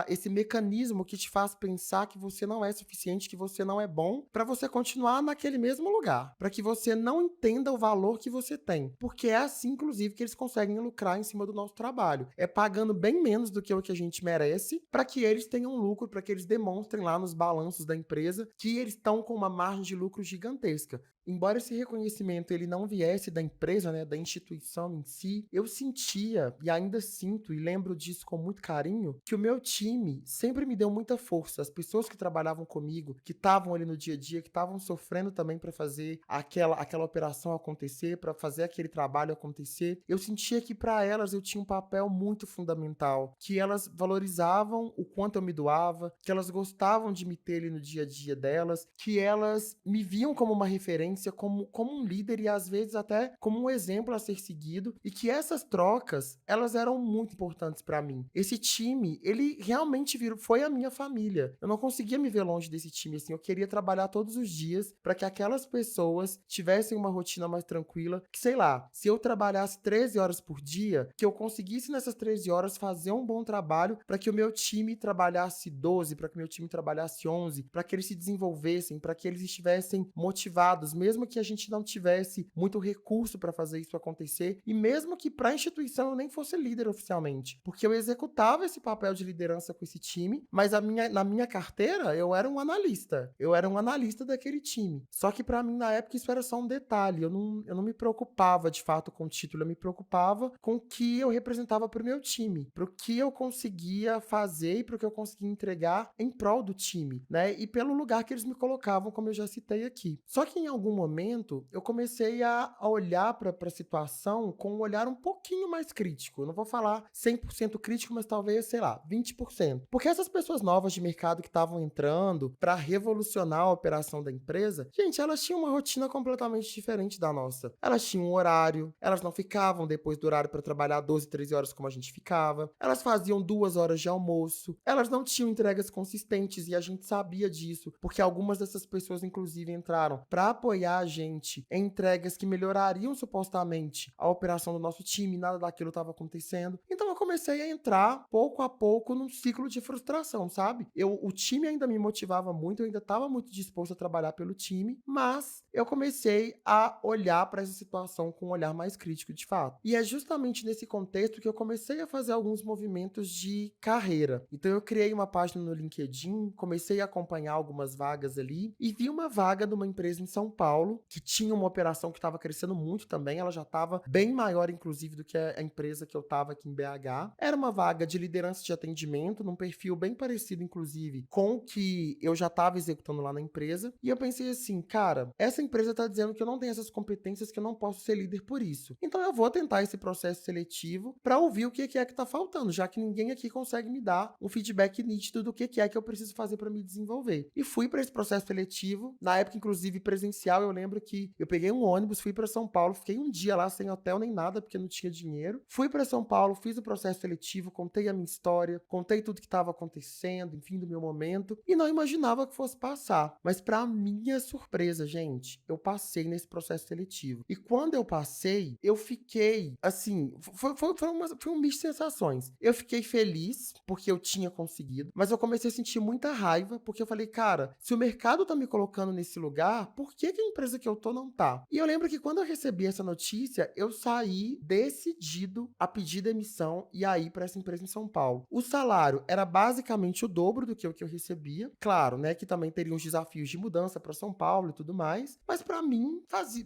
Esse mecanismo que te faz pensar que você não é suficiente, que você não é bom, para você continuar naquele mesmo lugar, para que você não entenda o valor que você tem. Porque é assim, inclusive, que eles conseguem lucrar em cima do nosso trabalho. É pagando bem menos do que o que a gente merece, para que eles tenham lucro, para que eles demonstrem lá nos balanços da empresa que eles estão com uma margem de lucro gigantesca. embora esse reconhecimento ele não viesse da empresa, né, da instituição em si, eu sentia e ainda sinto e lembro disso com muito carinho, que o meu time sempre me deu muita força. As pessoas que trabalhavam comigo, que estavam ali no dia a dia, que estavam sofrendo também para fazer aquela operação acontecer, para fazer aquele trabalho acontecer, eu sentia que para elas eu tinha um papel muito fundamental, que elas valorizavam o quanto eu me doava, que elas gostavam de me ter ali no dia a dia delas, que elas me viam como uma referência, como um líder e às vezes até como um exemplo a ser seguido, e que essas trocas, elas eram muito importantes para mim. Esse time, ele realmente foi a minha família. Eu não conseguia me ver longe desse time, assim, eu queria trabalhar todos os dias para que aquelas pessoas tivessem uma rotina mais tranquila, que sei lá, se eu trabalhasse 13 horas por dia, que eu conseguisse nessas 13 horas fazer um bom trabalho para que o meu time trabalhasse 12, para que o meu time trabalhasse 11, para que eles se desenvolvessem, para que eles estivessem motivados, mesmo que a gente não tivesse muito recurso para fazer isso acontecer, e mesmo que para a instituição eu nem fosse líder oficialmente, porque eu executava esse papel de liderança com esse time, mas na minha carteira eu era um analista. Eu era um analista daquele time. Só que para mim na época isso era só um detalhe. Eu não me preocupava de fato com o título, eu me preocupava com o que eu representava para o meu time, para o que eu conseguia fazer e para o que eu conseguia entregar em prol do time, né? E pelo lugar que eles me colocavam, como eu já citei aqui. Só que em algum momento eu comecei a olhar para a situação com um olhar um pouquinho mais crítico. Eu não vou falar 100% crítico, mas talvez, sei lá, 20%. Porque essas pessoas novas de mercado que estavam entrando para revolucionar a operação da empresa, gente, elas tinham uma rotina completamente diferente da nossa. Elas tinham um horário, elas não ficavam depois do horário para trabalhar 12, 13 horas como a gente ficava. Elas faziam 2 horas de almoço. Elas não tinham entregas consistentes e a gente sabia disso, porque algumas dessas pessoas, inclusive, entraram para apoiar a gente em entregas que melhorariam supostamente a operação do nosso time, nada daquilo estava acontecendo. Então eu comecei a entrar pouco a pouco num ciclo de frustração, sabe? O time ainda me motivava muito, eu ainda estava muito disposto a trabalhar pelo time, mas eu comecei a olhar para essa situação com um olhar mais crítico de fato. E é justamente nesse contexto que eu comecei a fazer alguns movimentos de carreira. Então eu criei uma página no LinkedIn, comecei a acompanhar algumas vagas ali e vi uma vaga de uma empresa em São Paulo que tinha uma operação que estava crescendo muito também, ela já estava bem maior inclusive do que a empresa que eu estava aqui em BH. Era uma vaga de liderança de atendimento, num perfil bem parecido inclusive com o que eu já estava executando lá na empresa. E eu pensei assim, cara, essa empresa está dizendo que eu não tenho essas competências, que eu não posso ser líder por isso. Então eu vou tentar esse processo seletivo para ouvir o que é que está faltando, já que ninguém aqui consegue me dar um feedback nítido do que é que eu preciso fazer para me desenvolver. E fui para esse processo seletivo, na época inclusive presencial. Eu lembro que eu peguei um ônibus, fui para São Paulo, fiquei um dia lá sem hotel nem nada, porque não tinha dinheiro. Fui para São Paulo, fiz o processo seletivo, contei a minha história, contei tudo que estava acontecendo, enfim, do meu momento, e não imaginava que fosse passar. Mas para minha surpresa, gente, eu passei nesse processo seletivo. E quando eu passei, eu fiquei, assim, foi um misto de sensações. Eu fiquei feliz, porque eu tinha conseguido, mas eu comecei a sentir muita raiva, porque eu falei, cara, se o mercado tá me colocando nesse lugar, por que a empresa que eu tô não tá? E eu lembro que quando eu recebi essa notícia, eu saí decidido a pedir demissão e a ir para essa empresa em São Paulo. O salário era basicamente o dobro do que eu recebia. Claro, né, que também teria uns desafios de mudança para São Paulo e tudo mais, mas para mim,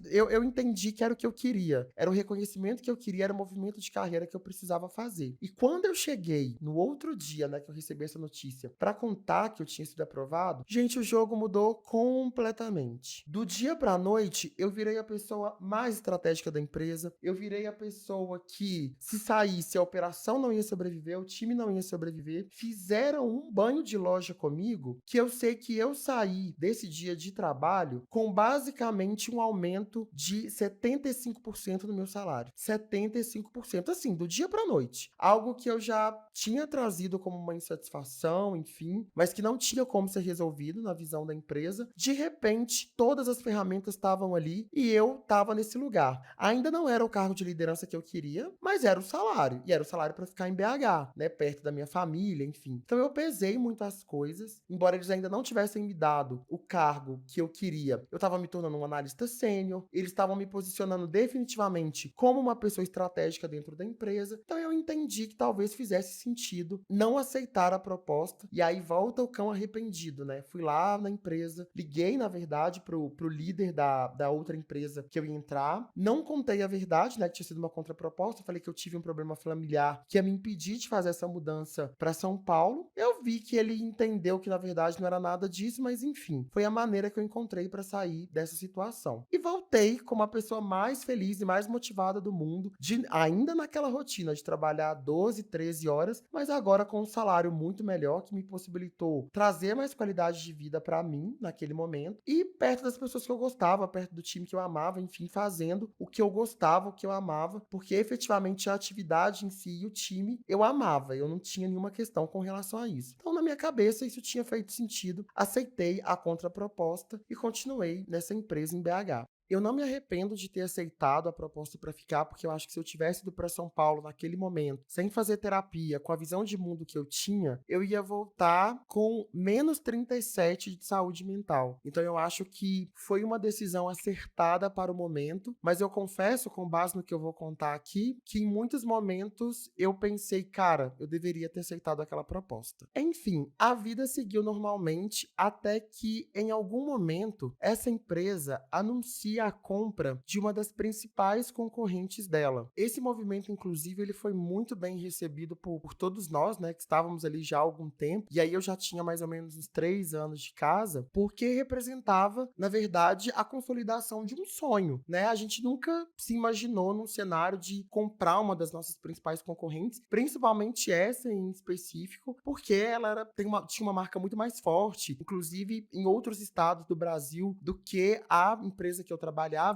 eu entendi que era o que eu queria. Era o reconhecimento que eu queria, era o movimento de carreira que eu precisava fazer. E quando eu cheguei no outro dia, né, que eu recebi essa notícia, para contar que eu tinha sido aprovado, gente, o jogo mudou completamente. Do dia pra noite, eu virei a pessoa mais estratégica da empresa, eu virei a pessoa que, se saísse, a operação não ia sobreviver, o time não ia sobreviver. Fizeram um banho de loja comigo, que eu sei que eu saí desse dia de trabalho com basicamente um aumento de 75% do meu salário. 75%, assim, do dia pra noite. Algo que eu já tinha trazido como uma insatisfação, enfim, mas que não tinha como ser resolvido na visão da empresa. De repente, todas as ferramentas estavam ali e eu estava nesse lugar. Ainda não era o cargo de liderança que eu queria, mas era o salário. E era o salário para ficar em BH, né, perto da minha família, enfim. Então eu pesei muitas coisas, embora eles ainda não tivessem me dado o cargo que eu queria. Eu estava me tornando um analista sênior, eles estavam me posicionando definitivamente como uma pessoa estratégica dentro da empresa. Então eu entendi que talvez fizesse sentido não aceitar a proposta. E aí volta o cão arrependido, né? Fui lá na empresa, liguei, na verdade, pro líder líder da outra empresa que eu ia entrar. Não contei a verdade, né, que tinha sido uma contraproposta. Falei que eu tive um problema familiar que ia me impedir de fazer essa mudança para São Paulo. Eu vi que ele entendeu que, na verdade, não era nada disso, mas enfim, foi a maneira que eu encontrei para sair dessa situação. E voltei como a pessoa mais feliz e mais motivada do mundo, ainda naquela rotina de trabalhar 12, 13 horas, mas agora com um salário muito melhor, que me possibilitou trazer mais qualidade de vida para mim naquele momento e perto das pessoas que eu gostava, perto do time que eu amava, enfim, fazendo o que eu gostava, o que eu amava, porque efetivamente a atividade em si e o time eu amava, eu não tinha nenhuma questão com relação a isso. Então, na minha cabeça, isso tinha feito sentido, aceitei a contraproposta e continuei nessa empresa em BH. Eu não me arrependo de ter aceitado a proposta para ficar, porque eu acho que se eu tivesse ido para São Paulo naquele momento, sem fazer terapia, com a visão de mundo que eu tinha, eu ia voltar com menos 37 de saúde mental. Então eu acho que foi uma decisão acertada para o momento, mas eu confesso, com base no que eu vou contar aqui, que em muitos momentos eu pensei, cara, eu deveria ter aceitado aquela proposta. Enfim, a vida seguiu normalmente até que, em algum momento, essa empresa anuncia a compra de uma das principais concorrentes dela. Esse movimento, inclusive, ele foi muito bem recebido por todos nós, né, que estávamos ali já há algum tempo, e aí eu já tinha mais ou menos uns 3 anos de casa, porque representava, na verdade, a consolidação de um sonho, né? A gente nunca se imaginou num cenário de comprar uma das nossas principais concorrentes, principalmente essa em específico, porque ela tinha uma marca muito mais forte, inclusive em outros estados do Brasil, do que a empresa que eu trabalhava.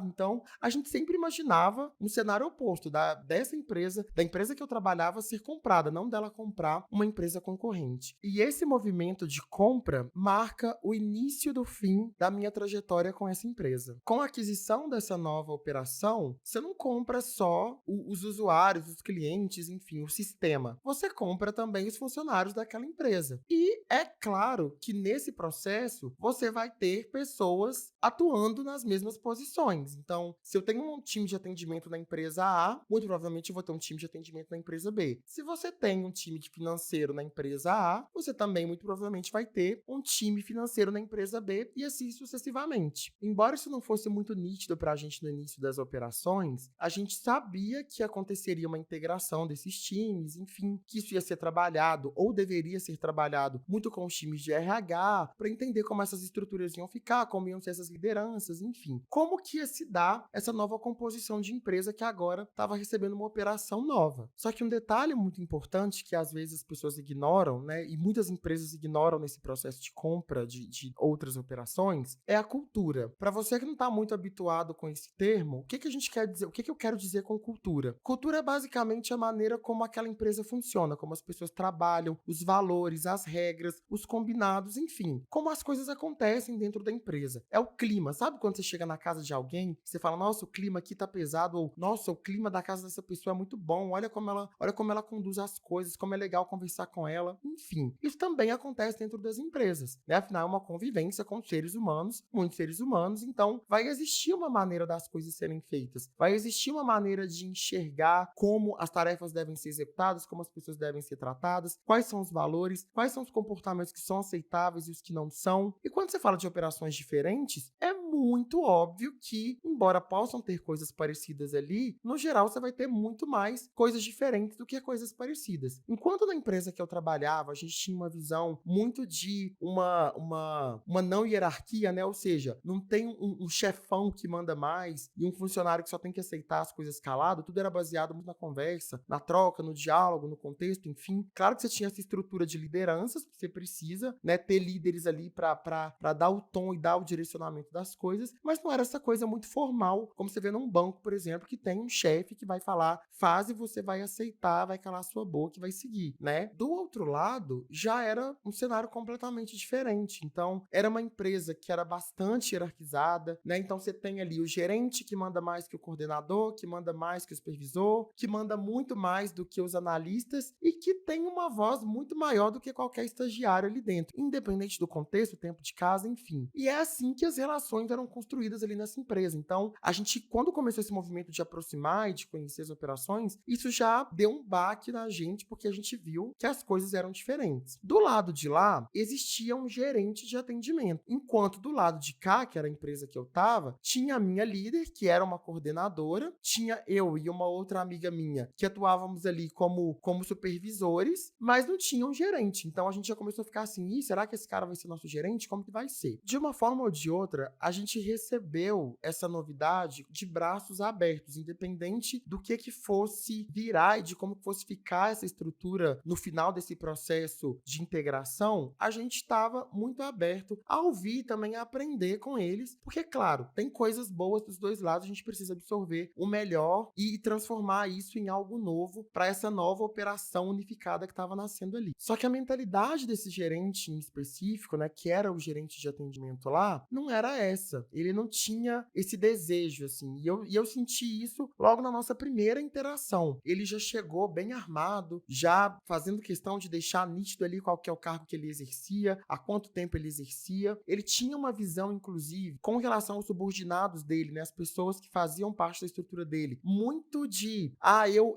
Então, a gente sempre imaginava um cenário oposto dessa empresa, da empresa que eu trabalhava ser comprada, não dela comprar uma empresa concorrente. E esse movimento de compra marca o início do fim da minha trajetória com essa empresa. Com a aquisição dessa nova operação, você não compra só os usuários, os clientes, enfim, o sistema. Você compra também os funcionários daquela empresa. E é claro que nesse processo você vai ter pessoas atuando nas mesmas posições. Então, se eu tenho um time de atendimento na empresa A, muito provavelmente eu vou ter um time de atendimento na empresa B. Se você tem um time de financeiro na empresa A, você também muito provavelmente vai ter um time financeiro na empresa B e assim sucessivamente. Embora isso não fosse muito nítido para a gente no início das operações, a gente sabia que aconteceria uma integração desses times, enfim, que isso ia ser trabalhado ou deveria ser trabalhado muito com os times de RH para entender como essas estruturas iam ficar, como iam ser essas lideranças, enfim. Como que ia se dar essa nova composição de empresa que agora estava recebendo uma operação nova. Só que um detalhe muito importante que às vezes as pessoas ignoram, né, e muitas empresas ignoram nesse processo de compra de outras operações, é a cultura. Para você que não está muito habituado com esse termo, o que a gente quer dizer? O que eu quero dizer com cultura? Cultura é basicamente a maneira como aquela empresa funciona, como as pessoas trabalham, os valores, as regras, os combinados, enfim, como as coisas acontecem dentro da empresa. É o clima, sabe quando você chega na casa de alguém, você fala, nossa, o clima aqui tá pesado, ou nossa, o clima da casa dessa pessoa é muito bom, olha como ela conduz as coisas, como é legal conversar com ela, enfim. Isso também acontece dentro das empresas, né? Afinal, é uma convivência com seres humanos, muitos seres humanos, então vai existir uma maneira das coisas serem feitas, vai existir uma maneira de enxergar como as tarefas devem ser executadas, como as pessoas devem ser tratadas, quais são os valores, quais são os comportamentos que são aceitáveis e os que não são. E quando você fala de operações diferentes, é muito óbvio que, embora possam ter coisas parecidas ali, no geral você vai ter muito mais coisas diferentes do que coisas parecidas. Enquanto na empresa que eu trabalhava, a gente tinha uma visão muito de uma não hierarquia, né? Ou seja, não tem um chefão que manda mais e um funcionário que só tem que aceitar as coisas calado, tudo era baseado muito na conversa, na troca, no diálogo, no contexto, enfim. Claro que você tinha essa estrutura de lideranças, que você precisa, né, ter líderes ali para dar o tom e dar o direcionamento das coisas, mas não era essa coisa muito formal, como você vê num banco, por exemplo, que tem um chefe que vai falar, faz e você vai aceitar, vai calar sua boca e vai seguir, né? Do outro lado, já era um cenário completamente diferente. Então, era uma empresa que era bastante hierarquizada, né? Então, você tem ali o gerente que manda mais que o coordenador, que manda mais que o supervisor, que manda muito mais do que os analistas e que tem uma voz muito maior do que qualquer estagiário ali dentro, independente do contexto, tempo de casa, enfim. E é assim que as relações eram construídas ali nessa empresa. Então, a gente, quando começou esse movimento de aproximar e de conhecer as operações, isso já deu um baque na gente, porque a gente viu que as coisas eram diferentes. Do lado de lá, existia um gerente de atendimento, enquanto do lado de cá, que era a empresa que eu estava, tinha a minha líder, que era uma coordenadora, tinha eu e uma outra amiga minha, que atuávamos ali como supervisores, mas não tinha um gerente. Então a gente já começou a ficar assim, será que esse cara vai ser nosso gerente? Como que vai ser? De uma forma ou de outra, a gente recebeu essa novidade de braços abertos, independente do que fosse virar e de como fosse ficar essa estrutura no final desse processo de integração, a gente estava muito aberto a ouvir e também a aprender com eles, porque, claro, tem coisas boas dos dois lados, a gente precisa absorver o melhor e transformar isso em algo novo para essa nova operação unificada que estava nascendo ali. Só que a mentalidade desse gerente em específico, né, que era o gerente de atendimento lá, não era essa. Ele não tinha esse desejo, assim. E eu senti isso logo na nossa primeira interação. Ele já chegou bem armado, já fazendo questão de deixar nítido ali qual que é o cargo que ele exercia, há quanto tempo ele exercia. Ele tinha uma visão, inclusive, com relação aos subordinados dele, né, as pessoas que faziam parte da estrutura dele, muito de,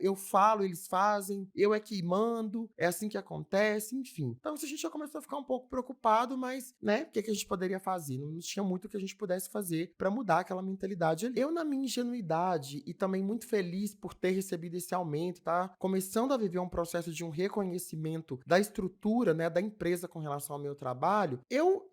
eu falo, eles fazem, eu é que mando, é assim que acontece, enfim. Então, isso a gente já começou a ficar um pouco preocupado, mas, né, o que a gente poderia fazer? Não tinha muito que a gente pudesse fazer para mudar aquela mentalidade ali. Eu, na minha ingenuidade e também muito feliz por ter recebido esse aumento, tá? Começando a viver um processo de um reconhecimento da estrutura, né, da empresa com relação ao meu trabalho, eu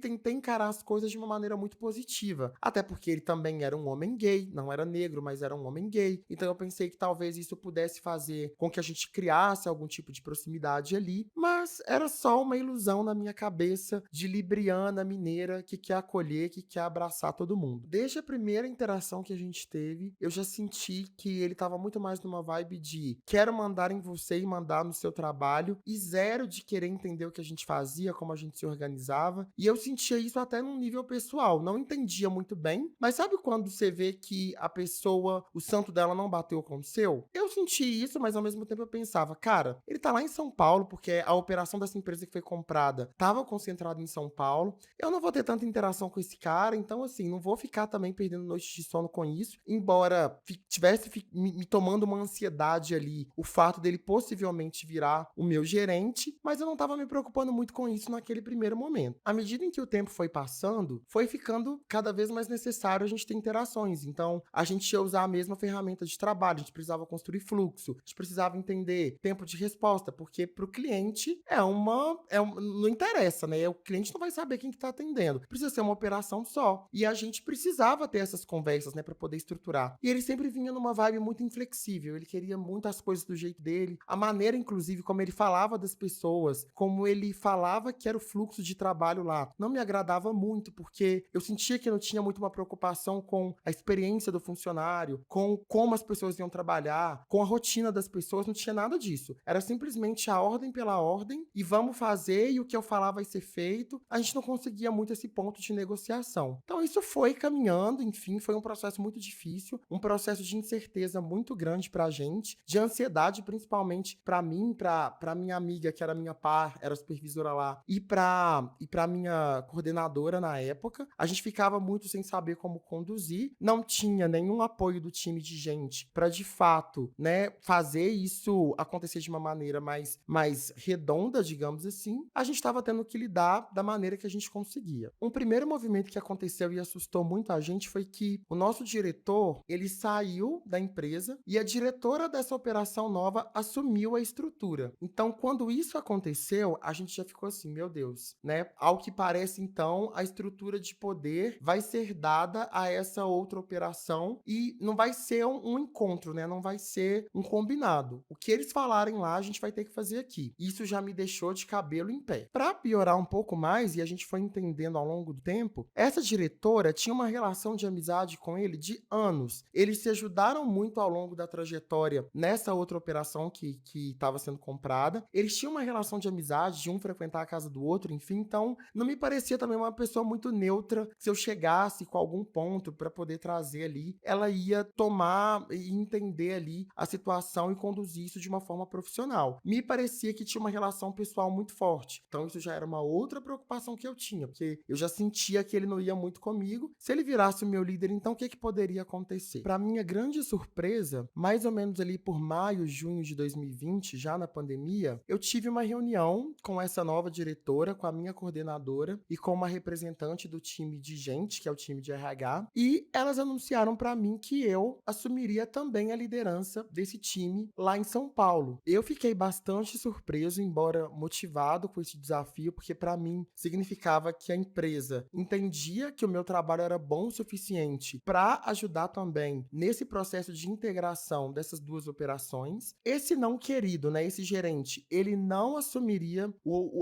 tentei encarar as coisas de uma maneira muito positiva. Até porque ele também era um homem gay, não era negro, mas era um homem gay. Então eu pensei que talvez isso pudesse fazer com que a gente criasse algum tipo de proximidade ali, mas era só uma ilusão na minha cabeça de libriana mineira que quer acolher, que quer abraçar todo mundo. Desde a primeira interação que a gente teve, eu já senti que ele estava muito mais numa vibe de quero mandar em você e mandar no seu trabalho, e zero de querer entender o que a gente fazia, como a gente se organizava. E eu sentia isso até num nível pessoal. Não entendia muito bem, mas sabe quando você vê que a pessoa, o santo dela não bateu com o seu? Eu senti isso, mas ao mesmo tempo eu pensava, cara, ele tá lá em São Paulo, porque a operação dessa empresa que foi comprada estava concentrada em São Paulo. Eu não vou ter tanta interação com esse cara, então assim, não vou ficar também perdendo noites de sono com isso, embora tivesse me tomando uma ansiedade ali, o fato dele possivelmente virar o meu gerente, mas eu não estava me preocupando muito com isso naquele primeiro momento. À medida em que o tempo foi passando, foi ficando cada vez mais necessário a gente ter interações. Então, a gente ia usar a mesma ferramenta de trabalho, a gente precisava construir fluxo, a gente precisava entender tempo de resposta, porque para o cliente não interessa, né? O cliente não vai saber quem que tá atendendo. Precisa ser uma operação só. E a gente precisava ter essas conversas, né, para poder estruturar. E ele sempre vinha numa vibe muito inflexível, ele queria muitas coisas do jeito dele, a maneira, inclusive, como ele falava das pessoas, como ele falava que era o fluxo de trabalho lá, não me agradava muito, porque eu sentia que não tinha muito uma preocupação com a experiência do funcionário, com como as pessoas iam trabalhar, com a rotina das pessoas, não tinha nada disso. Era simplesmente a ordem pela ordem, e vamos fazer, e o que eu falar vai ser feito. A gente não conseguia muito esse ponto de negociação. Então isso foi caminhando, enfim, foi um processo muito difícil, um processo de incerteza muito grande pra gente, de ansiedade principalmente pra mim, pra minha amiga, que era minha par, era supervisora lá, e pra minha coordenadora na época. A gente ficava muito sem saber como conduzir, não tinha nenhum apoio do time de gente pra de fato, né, fazer isso acontecer de uma maneira mais redonda, digamos assim. A gente estava tendo que lidar da maneira que a gente conseguia. Um primeiro movimento que aconteceu e assustou muito a gente foi que o nosso diretor, ele saiu da empresa e a diretora dessa operação nova assumiu a estrutura. Então, quando isso aconteceu, a gente já ficou assim, meu Deus, né? Ao que parece, então, a estrutura de poder vai ser dada a essa outra operação e não vai ser um encontro, né? Não vai ser um combinado. O que eles falarem lá, a gente vai ter que fazer aqui. Isso já me deixou de cabelo em pé. Para piorar um pouco mais, e a gente foi entendendo ao longo do tempo, essa diretora tinha uma relação de amizade com ele de anos. Eles se ajudaram muito ao longo da trajetória nessa outra operação que estava sendo comprada. Eles tinham uma relação de amizade, de um frequentar a casa do outro, enfim. Então, não me parecia também uma pessoa muito neutra. Se eu chegasse com algum ponto para poder trazer ali, ela ia tomar e entender ali a situação e conduzir isso de uma forma profissional. Me parecia que tinha uma relação pessoal muito forte. Então, isso já era uma outra preocupação que eu tinha, porque eu já sentia que ele não ia muito comigo comigo. Se ele virasse o meu líder, então o que poderia acontecer? Para minha grande surpresa, mais ou menos ali por maio, junho de 2020, já na pandemia, eu tive uma reunião com essa nova diretora, com a minha coordenadora e com uma representante do time de gente, que é o time de RH, e elas anunciaram para mim que eu assumiria também a liderança desse time lá em São Paulo. Eu fiquei bastante surpreso, embora motivado com esse desafio, porque para mim significava que a empresa entendia que o meu trabalho era bom o suficiente para ajudar também nesse processo de integração dessas duas operações. Esse não querido, né, esse gerente, ele não assumiria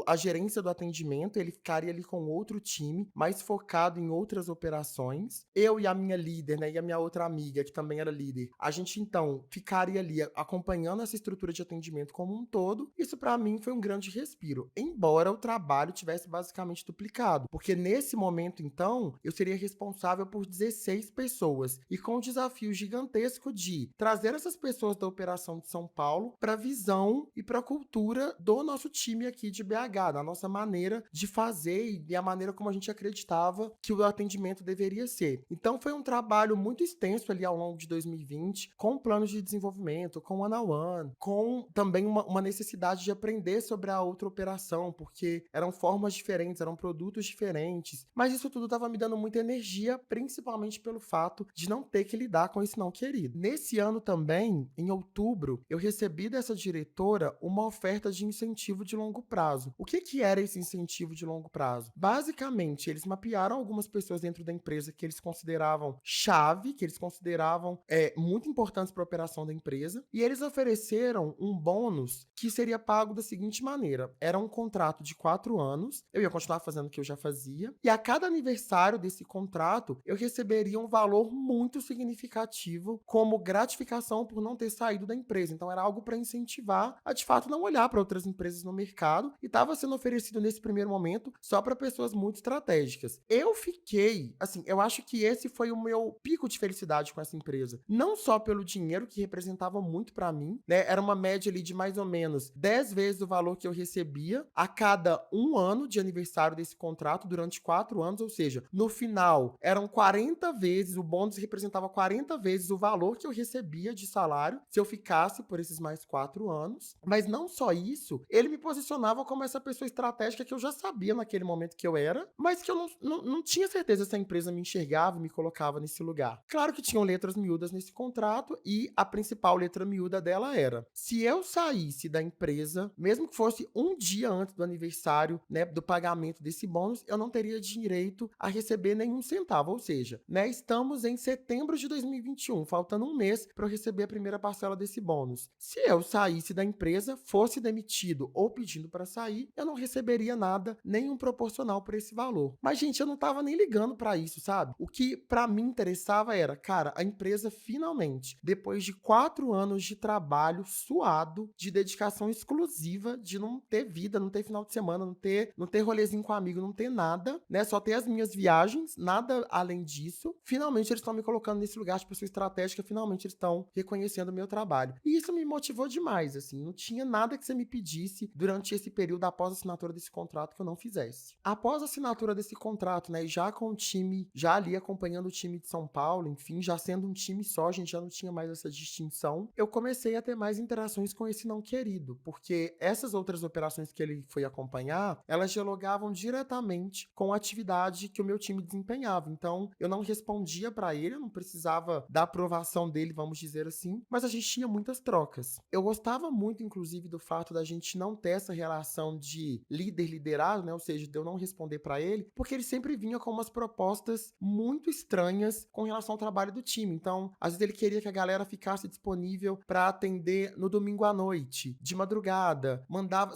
a gerência do atendimento, ele ficaria ali com outro time, mais focado em outras operações. Eu e a minha líder, né, e a minha outra amiga, que também era líder, a gente então ficaria ali acompanhando essa estrutura de atendimento como um todo. Isso para mim foi um grande respiro, embora o trabalho tivesse basicamente duplicado, porque nesse momento então eu seria responsável por 16 pessoas e com o desafio gigantesco de trazer essas pessoas da operação de São Paulo para a visão e para a cultura do nosso time aqui de BH, da nossa maneira de fazer e a maneira como a gente acreditava que o atendimento deveria ser. Então foi um trabalho muito extenso ali ao longo de 2020, com planos de desenvolvimento, com one-on-one, com também uma necessidade de aprender sobre a outra operação, porque eram formas diferentes, eram produtos diferentes, mas isso tudo estava me dando muita energia, principalmente pelo fato de não ter que lidar com esse não querido. Nesse ano também, em outubro, eu recebi dessa diretora uma oferta de incentivo de longo prazo. O que era esse incentivo de longo prazo? Basicamente, eles mapearam algumas pessoas dentro da empresa que eles consideravam chave, que eles consideravam muito importantes para a operação da empresa, e eles ofereceram um bônus que seria pago da seguinte maneira: era um contrato de 4 anos, eu ia continuar fazendo o que eu já fazia, e a cada aniversário desse contrato, eu receberia um valor muito significativo como gratificação por não ter saído da empresa. Então era algo para incentivar a, de fato, não olhar para outras empresas no mercado, e estava sendo oferecido nesse primeiro momento só para pessoas muito estratégicas. Eu fiquei, assim, eu acho que esse foi o meu pico de felicidade com essa empresa. Não só pelo dinheiro, que representava muito para mim, né? Era uma média ali de mais ou menos 10 vezes o valor que eu recebia a cada um ano de aniversário desse contrato durante 4 anos, ou seja, no final eram 40 vezes, o bônus representava 40 vezes o valor que eu recebia de salário se eu ficasse por esses mais 4 anos. Mas não só isso, ele me posicionava como essa pessoa estratégica que eu já sabia naquele momento que eu era, mas que eu não tinha certeza se a empresa me enxergava e me colocava nesse lugar. Claro que tinham letras miúdas nesse contrato e a principal letra miúda dela era: se eu saísse da empresa, mesmo que fosse um dia antes do aniversário, né, do pagamento desse bônus, eu não teria direito a receber nenhum centavo. Ou seja, né, estamos em setembro de 2021, faltando um mês para eu receber a primeira parcela desse bônus. Se eu saísse da empresa, fosse demitido ou pedindo para sair, eu não receberia nada, nenhum proporcional por esse valor. Mas, gente, eu não tava nem ligando para isso, sabe? O que para mim interessava era, cara, a empresa finalmente, depois de 4 anos de trabalho suado, de dedicação exclusiva, de não ter vida, não ter final de semana, não ter rolezinho com amigo, não ter nada, né? Só ter as minhas viagens, nada além disso. Finalmente eles estão me colocando nesse lugar de pessoa estratégica, finalmente eles estão reconhecendo o meu trabalho. E isso me motivou demais, assim. Não tinha nada que você me pedisse durante esse período após a assinatura desse contrato que eu não fizesse. Após a assinatura desse contrato, né, já com o time, já ali acompanhando o time de São Paulo, enfim, já sendo um time só, a gente já não tinha mais essa distinção, eu comecei a ter mais interações com esse não querido, porque essas outras operações que ele foi acompanhar, elas dialogavam diretamente com a atividade que o meu time desempenhava. Então, eu não respondia para ele, eu não precisava da aprovação dele, vamos dizer assim, mas a gente tinha muitas trocas. Eu gostava muito, inclusive, do fato da gente não ter essa relação de líder-liderado, né? Ou seja, de eu não responder para ele, porque ele sempre vinha com umas propostas muito estranhas com relação ao trabalho do time. Então, às vezes ele queria que a galera ficasse disponível para atender no domingo à noite, de madrugada,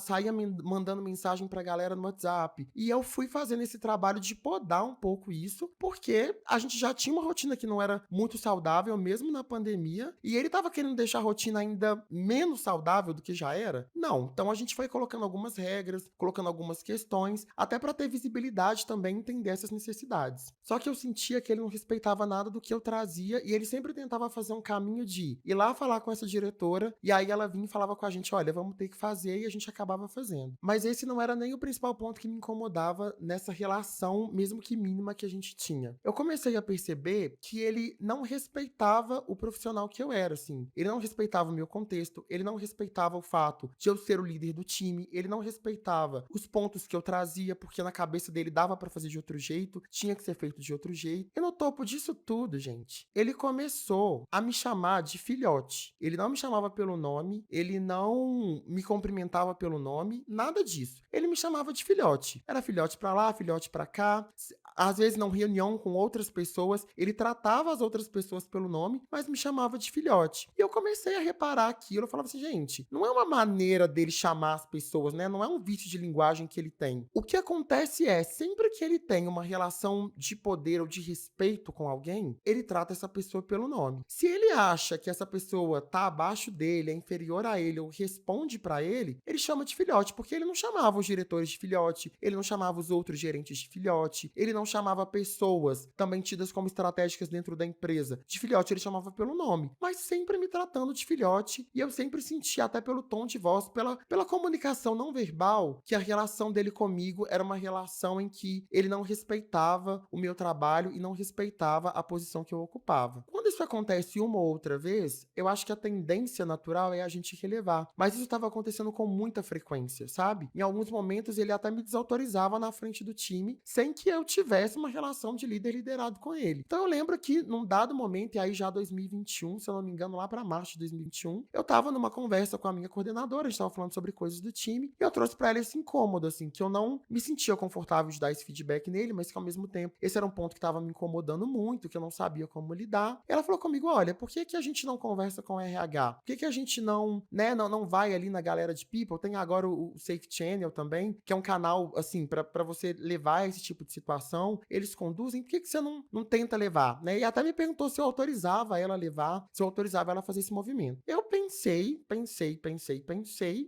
saía mandando mensagem pra galera no WhatsApp. E eu fui fazendo esse trabalho de podar um pouco isso, porque a gente já tinha uma rotina que não era muito saudável, mesmo na pandemia, e ele tava querendo deixar a rotina ainda menos saudável do que já era? Não. Então a gente foi colocando algumas regras, colocando algumas questões, até para ter visibilidade também, entender essas necessidades. Só que eu sentia que ele não respeitava nada do que eu trazia, e ele sempre tentava fazer um caminho de ir lá falar com essa diretora, e aí ela vinha e falava com a gente: olha, vamos ter que fazer, e a gente acabava fazendo. Mas esse não era nem o principal ponto que me incomodava nessa relação, mesmo que mínima, que a gente tinha. Eu comecei a perceber que ele não respeitava o profissional que eu era, assim. Ele não respeitava o meu contexto, ele não respeitava o fato de eu ser o líder do time, ele não respeitava os pontos que eu trazia, porque na cabeça dele dava pra fazer de outro jeito, tinha que ser feito de outro jeito. E no topo disso tudo, gente, ele começou a me chamar de filhote. Ele não me chamava pelo nome, ele não me cumprimentava pelo nome, nada disso. Ele me chamava de filhote. Era filhote pra lá, filhote pra cá. Às vezes, na reunião com outras pessoas, ele tratava as outras pessoas pelo nome, mas me chamava de filhote. E eu comecei a reparar aquilo. Eu falava assim, gente, não é uma maneira dele chamar as pessoas, né? Não é um vício de linguagem que ele tem. O que acontece é, sempre que ele tem uma relação de poder ou de respeito com alguém, ele trata essa pessoa pelo nome. Se ele acha que essa pessoa tá abaixo dele, é inferior a ele ou responde pra ele, ele chama de filhote, porque ele não chamava os diretores de filhote, ele não chamava os outros gerentes de filhote, ele não chamava pessoas também tidas como estratégicas dentro da empresa de filhote, ele chamava pelo nome, mas sempre me tratando de filhote, e eu sempre senti, até pelo tom de voz, pela comunicação não verbal, que a relação dele comigo era uma relação em que ele não respeitava o meu trabalho e não respeitava a posição que eu ocupava. Quando isso acontece uma ou outra vez, eu acho que a tendência natural é a gente relevar, mas isso estava acontecendo com muita frequência, sabe? Em alguns momentos ele até me desautorizava na frente do time, sem que eu tivesse uma relação de líder liderado com ele. Então eu lembro que num dado momento, e aí já 2021, se eu não me engano, lá para março de 2021, eu tava numa conversa com a minha coordenadora, a gente tava falando sobre coisas do time, e eu trouxe para ela esse incômodo, assim, que eu não me sentia confortável de dar esse feedback nele, mas que ao mesmo tempo, esse era um ponto que tava me incomodando muito, que eu não sabia como lidar. Ela falou comigo, olha, por que que a gente não conversa com o RH? Por que que a gente não, né, não vai ali na galera de people? Tem agora o Safe Channel também, que é um canal, assim, para você levar esse tipo de situação. Eles conduzem, por que que você não tenta levar, né? E até me perguntou se eu autorizava ela a levar, se eu autorizava ela a fazer esse movimento. Eu pensei,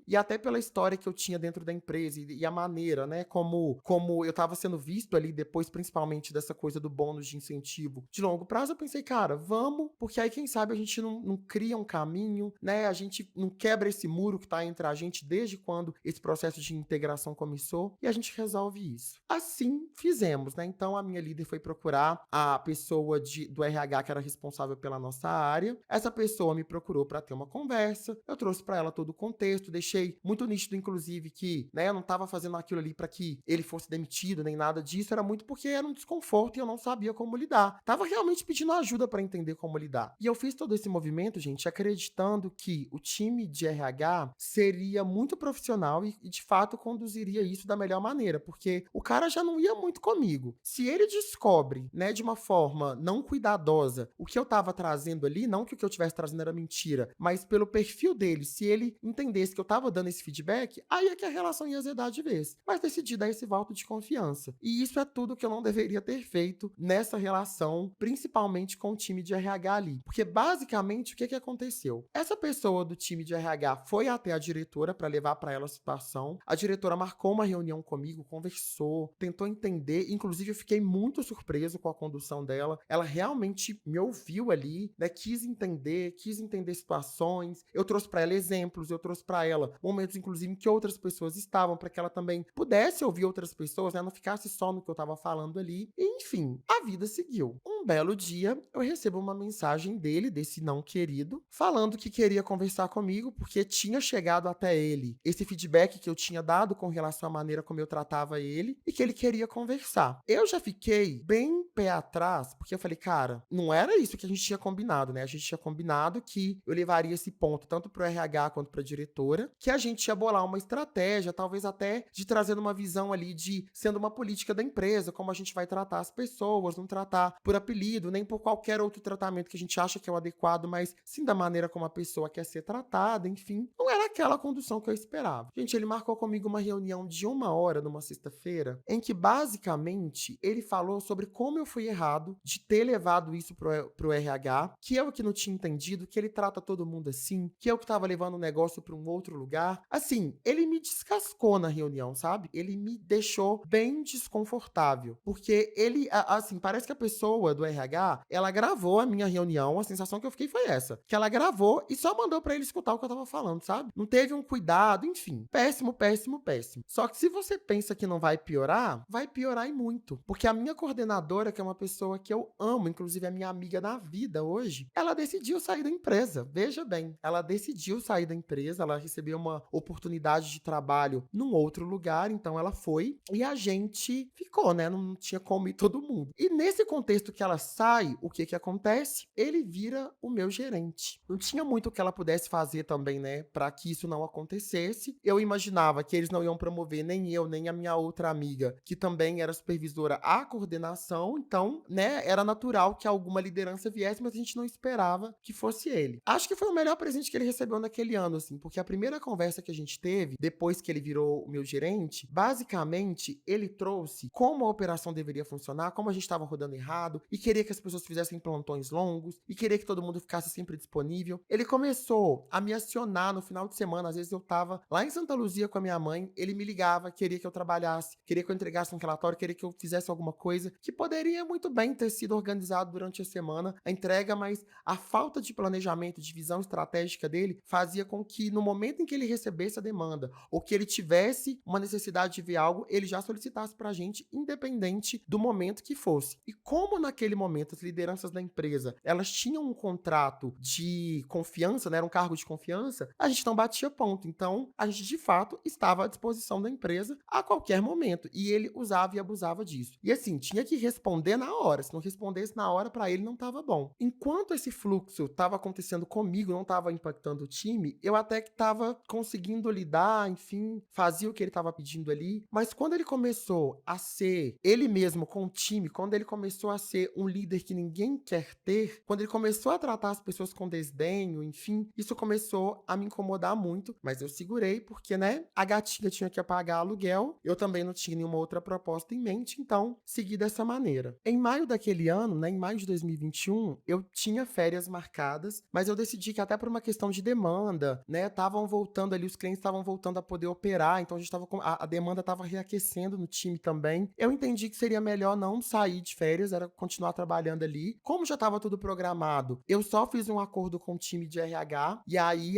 e até pela história que eu tinha dentro da empresa e a maneira, né, como eu tava sendo visto ali depois, principalmente dessa coisa do bônus de incentivo de longo prazo, eu pensei, cara, vamos, porque aí quem sabe a gente não cria um caminho, né, a gente não quebra esse muro que tá entre a gente desde quando esse processo de integração começou e a gente resolve isso. Assim fizemos, né, então a minha líder foi procurar a pessoa do RH que era responsável pela nossa área, essa pessoa me procurou para ter uma conversa, eu trouxe para ela todo o contexto, deixei muito nítido, inclusive, que, né, eu não tava fazendo aquilo ali para que ele fosse demitido, nem nada disso, era muito porque era um desconforto e eu não sabia como lidar. Tava realmente pedindo ajuda para entender como lidar. E eu fiz todo esse movimento, gente, acreditando que o time de RH seria muito profissional e de fato conduziria isso da melhor maneira, porque o cara já não ia muito comigo. Se ele descobre, né, de uma forma não cuidadosa o que eu tava trazendo ali, não que o que eu tivesse trazendo era mentira, mas pelo perfil dele, se ele entendesse que eu tava dando esse feedback, aí é que a relação ia azedar de vez. Mas decidi dar esse voto de confiança. E isso é tudo que eu não deveria ter feito nessa relação, principalmente com o time de RH ali. Porque basicamente o que aconteceu? Essa pessoa do time de RH foi até a diretora para levar para ela a situação. A diretora marcou uma reunião comigo, conversou, tentou entender, inclusive eu fiquei muito surpreso com a condução dela. Ela realmente me ouviu ali, né? Quis entender situações. Eu trouxe para ela exemplos, eu trouxe para ela momentos, inclusive, em que outras pessoas estavam, para que ela também pudesse ouvir outras pessoas, né? Não ficasse só no que eu estava falando ali. E, enfim, a vida seguiu. Um belo dia, eu recebo uma mensagem dele, desse não querido, falando que queria conversar comigo, porque tinha chegado até ele esse feedback que eu tinha dado com relação à maneira como eu tratava ele, e que ele queria conversar. Eu já fiquei bem pé atrás, porque eu falei, cara, não era isso que a gente tinha combinado, né? A gente tinha combinado que eu levaria esse ponto tanto pro RH quanto pra diretora, que a gente ia bolar uma estratégia, talvez até de trazer uma visão ali de sendo uma política da empresa, como a gente vai tratar as pessoas, não tratar por apelido, nem por qualquer outro tratamento que a gente acha que é o adequado, mas sim da maneira como a pessoa quer ser tratada, enfim. Não era aquela condução que eu esperava. Gente, ele marcou comigo uma reunião de 1 hora numa sexta-feira, em que basicamente ele falou sobre como eu fui errado de ter levado isso pro RH, que eu que não tinha entendido, que ele trata todo mundo assim, que eu que tava levando o negócio pra um outro lugar. Assim, ele me descascou na reunião, sabe? Ele me deixou bem desconfortável, porque ele, assim, parece que a pessoa do RH, ela gravou a minha reunião, a sensação que eu fiquei foi essa, que ela gravou e só mandou pra ele escutar o que eu tava falando, sabe? Não teve um cuidado, enfim. Péssimo. Só que se você pensa que não vai piorar e muito. muito, porque a minha coordenadora, que é uma pessoa que eu amo, inclusive é minha amiga na vida hoje, ela decidiu sair da empresa. Veja bem, ela decidiu sair da empresa, ela recebeu uma oportunidade de trabalho num outro lugar, então ela foi e a gente ficou, né? Não tinha como ir todo mundo. E nesse contexto que ela sai, o que que acontece? Ele vira o meu gerente. Não tinha muito o que ela pudesse fazer também, né, para que isso não acontecesse. Eu imaginava que eles não iam promover nem eu, nem a minha outra amiga, que também era supervisora, à coordenação. Então, né, era natural que alguma liderança viesse, mas a gente não esperava que fosse ele. Acho que foi o melhor presente que ele recebeu naquele ano, assim, porque a primeira conversa que a gente teve, depois que ele virou o meu gerente, basicamente, ele trouxe como a operação deveria funcionar, como a gente estava rodando errado, e queria que as pessoas fizessem plantões longos, e queria que todo mundo ficasse sempre disponível. Ele começou a me acionar no final de semana, às vezes eu tava lá em Santa Luzia com a minha mãe, ele me ligava, queria que eu trabalhasse, queria que eu entregasse um relatório, queria que eu fizesse alguma coisa, que poderia muito bem ter sido organizado durante a semana, a entrega, mas a falta de planejamento, de visão estratégica dele, fazia com que no momento em que ele recebesse a demanda, ou que ele tivesse uma necessidade de ver algo, ele já solicitasse pra gente, independente do momento que fosse. E como naquele momento as lideranças da empresa, elas tinham um contrato de confiança, né, era um cargo de confiança, a gente não batia ponto. Então, a gente de fato estava à disposição da empresa a qualquer momento. E ele usava e abusava disso. E assim, tinha que responder na hora. Se não respondesse na hora, para ele não estava bom. Enquanto esse fluxo estava acontecendo comigo, não estava impactando o time, eu até que estava conseguindo lidar, enfim, fazia o que ele estava pedindo ali. Mas quando ele começou a ser ele mesmo com o time, quando ele começou a ser um líder que ninguém quer ter, quando ele começou a tratar as pessoas com desdenho, enfim, isso começou a me incomodar muito, mas eu segurei porque, né, a gatinha tinha que pagar aluguel, eu também não tinha nenhuma outra proposta em mente, então segui dessa maneira. Em maio daquele ano, né, em maio de 2021, eu tinha férias marcadas, mas eu decidi que até por uma questão de demanda, né, estavam voltando ali, os clientes estavam voltando a poder operar, então a gente tava a demanda estava reaquecendo no time também. Eu entendi que seria melhor não sair de férias, era continuar trabalhando ali. Como já estava tudo programado, eu só fiz um acordo com o time de RH e aí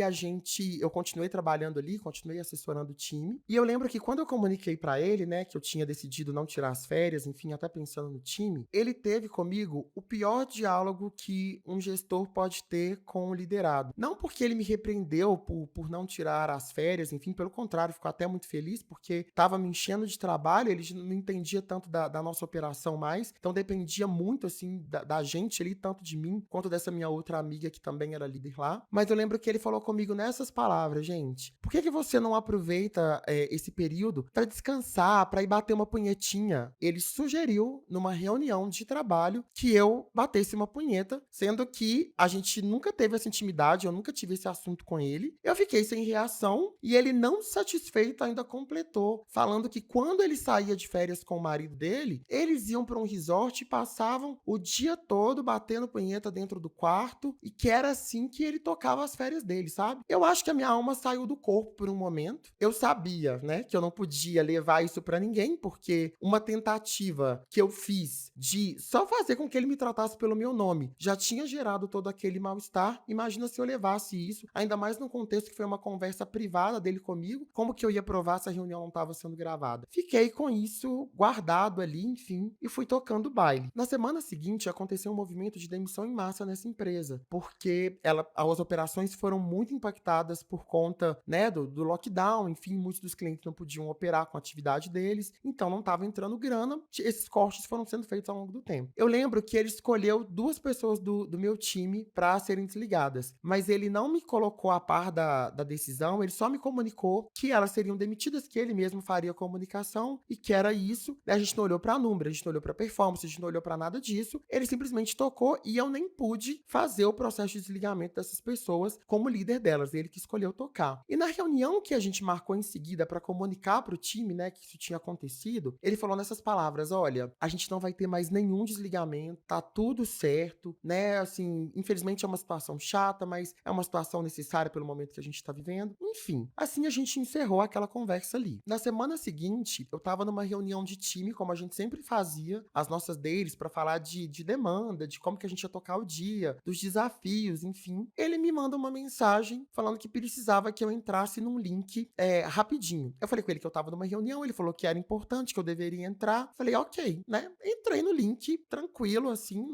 eu continuei trabalhando ali, continuei assessorando o time. E eu lembro que quando eu comuniquei para ele, né, que eu tinha decidido não tirar as férias, enfim, até pensando no time, ele teve comigo o pior diálogo que um gestor pode ter com o liderado. Não porque ele me repreendeu por não tirar as férias, enfim, pelo contrário, ficou até muito feliz porque estava me enchendo de trabalho, ele não entendia tanto da nossa operação mais, então dependia muito, assim, da gente ali, tanto de mim quanto dessa minha outra amiga que também era líder lá. Mas eu lembro que ele falou comigo nessas palavras: gente, por que você não aproveita esse período para descansar, para ir bater uma punhetinha? Ele sugeriu numa reunião de trabalho que eu batesse uma punheta, sendo que a gente nunca teve essa intimidade, eu nunca tive esse assunto com ele. Eu fiquei sem reação e ele, não satisfeito, ainda completou, falando que quando ele saía de férias com o marido dele, eles iam para um resort e passavam o dia todo batendo punheta dentro do quarto e que era assim que ele tocava as férias dele, sabe? Eu acho que a minha alma saiu do corpo por um momento. Eu sabia, né, que eu não podia levar isso pra ninguém, porque uma tentativa que eu fiz de só fazer com que ele me tratasse pelo meu nome já tinha gerado todo aquele mal-estar. Imagina se eu levasse isso, ainda mais no contexto que foi uma conversa privada dele comigo, como que eu ia provar se a reunião não estava sendo gravada? Fiquei com isso guardado ali, enfim, e fui tocando o baile. Na semana seguinte, aconteceu um movimento de demissão em massa nessa empresa, porque as operações foram muito impactadas por conta, né, do lockdown, enfim, muitos dos clientes não podiam operar com a atividade deles, então não estava entrando grana, esses cortes foram sendo feitos ao longo do tempo. Eu lembro que ele escolheu 2 pessoas do meu time para serem desligadas, mas ele não me colocou a par da decisão, ele só me comunicou que elas seriam demitidas, que ele mesmo faria a comunicação e que era isso. A gente não olhou para número, a gente não olhou para performance, a gente não olhou para nada disso, ele simplesmente tocou e eu nem pude fazer o processo de desligamento dessas pessoas como líder delas, ele que escolheu tocar. E na reunião que a gente marcou em seguida para comunicar para o time, né, que isso tinha acontecido, ele falou nessas palavras: olha, a gente não vai ter mais nenhum desligamento, tá tudo certo, né, assim, infelizmente é uma situação chata, mas é uma situação necessária pelo momento que a gente tá vivendo. Enfim, assim a gente encerrou aquela conversa ali. Na semana seguinte, eu tava numa reunião de time, como a gente sempre fazia, as nossas dailies, para falar de demanda, de como que a gente ia tocar o dia, dos desafios, enfim. Ele me manda uma mensagem falando que precisava que eu entrasse num link rapidinho. Eu falei com ele que eu tava numa reunião, ele falou que era importante, que eu deveria entrar, RH. Falei, ok, né? Entrei no link, tranquilo, assim,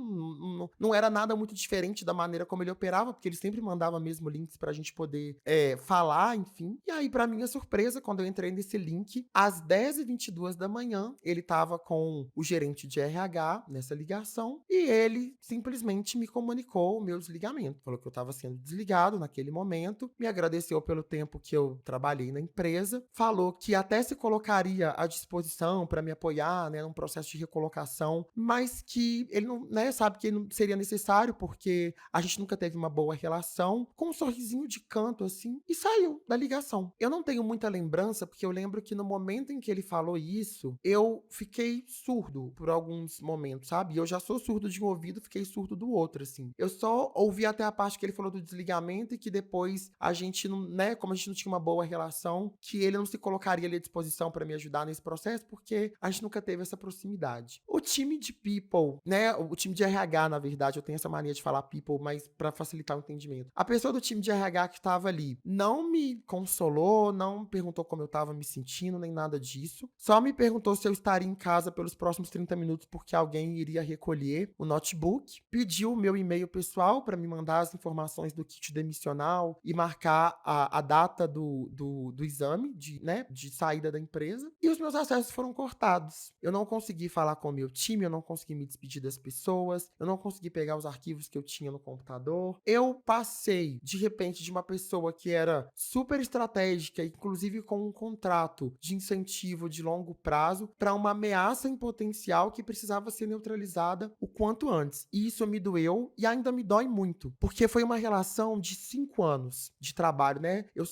não era nada muito diferente da maneira como ele operava, porque ele sempre mandava mesmo links pra gente poder falar, enfim. E aí, pra minha surpresa, quando eu entrei nesse link, às 10h22 da manhã, ele tava com o gerente de RH nessa ligação, e ele simplesmente me comunicou o meu desligamento. Falou que eu tava sendo desligado naquele momento, me agradeceu pelo tempo que eu trabalhei na empresa, falou que até se colocaria à disposição para me apoiar, né, num processo de recolocação, mas que ele não, né, sabe que não seria necessário porque a gente nunca teve uma boa relação, com um sorrisinho de canto assim, e saiu da ligação. Eu não tenho muita lembrança, porque eu lembro que no momento em que ele falou isso, eu fiquei surdo por alguns momentos, sabe? E eu já sou surdo de um ouvido, fiquei surdo do outro, assim. Eu só ouvi até a parte que ele falou do desligamento e que depois a gente não, né, como a gente não tinha uma boa relação, que ele não se colocaria ali à disposição para me ajudar nesse processo, porque a gente nunca teve essa proximidade. O time de people, né, o time de RH, na verdade, eu tenho essa mania de falar people, mas para facilitar o entendimento. A pessoa do time de RH que estava ali não me consolou, não perguntou como eu estava me sentindo, nem nada disso. Só me perguntou se eu estaria em casa pelos próximos 30 minutos porque alguém iria recolher o notebook. Pediu o meu e-mail pessoal para me mandar as informações do kit demissional e marcar a data do exame de saída da empresa. E os meus acessos foram cortados. Eu não consegui falar com o meu time, eu não consegui me despedir das pessoas, eu não consegui pegar os arquivos que eu tinha no computador. Eu passei, de repente, de uma pessoa que era super estratégica, inclusive com um contrato de incentivo de longo prazo, para uma ameaça em potencial que precisava ser neutralizada o quanto antes. E isso me doeu e ainda me dói muito, porque foi uma relação de 5 anos de trabalho, né? Eu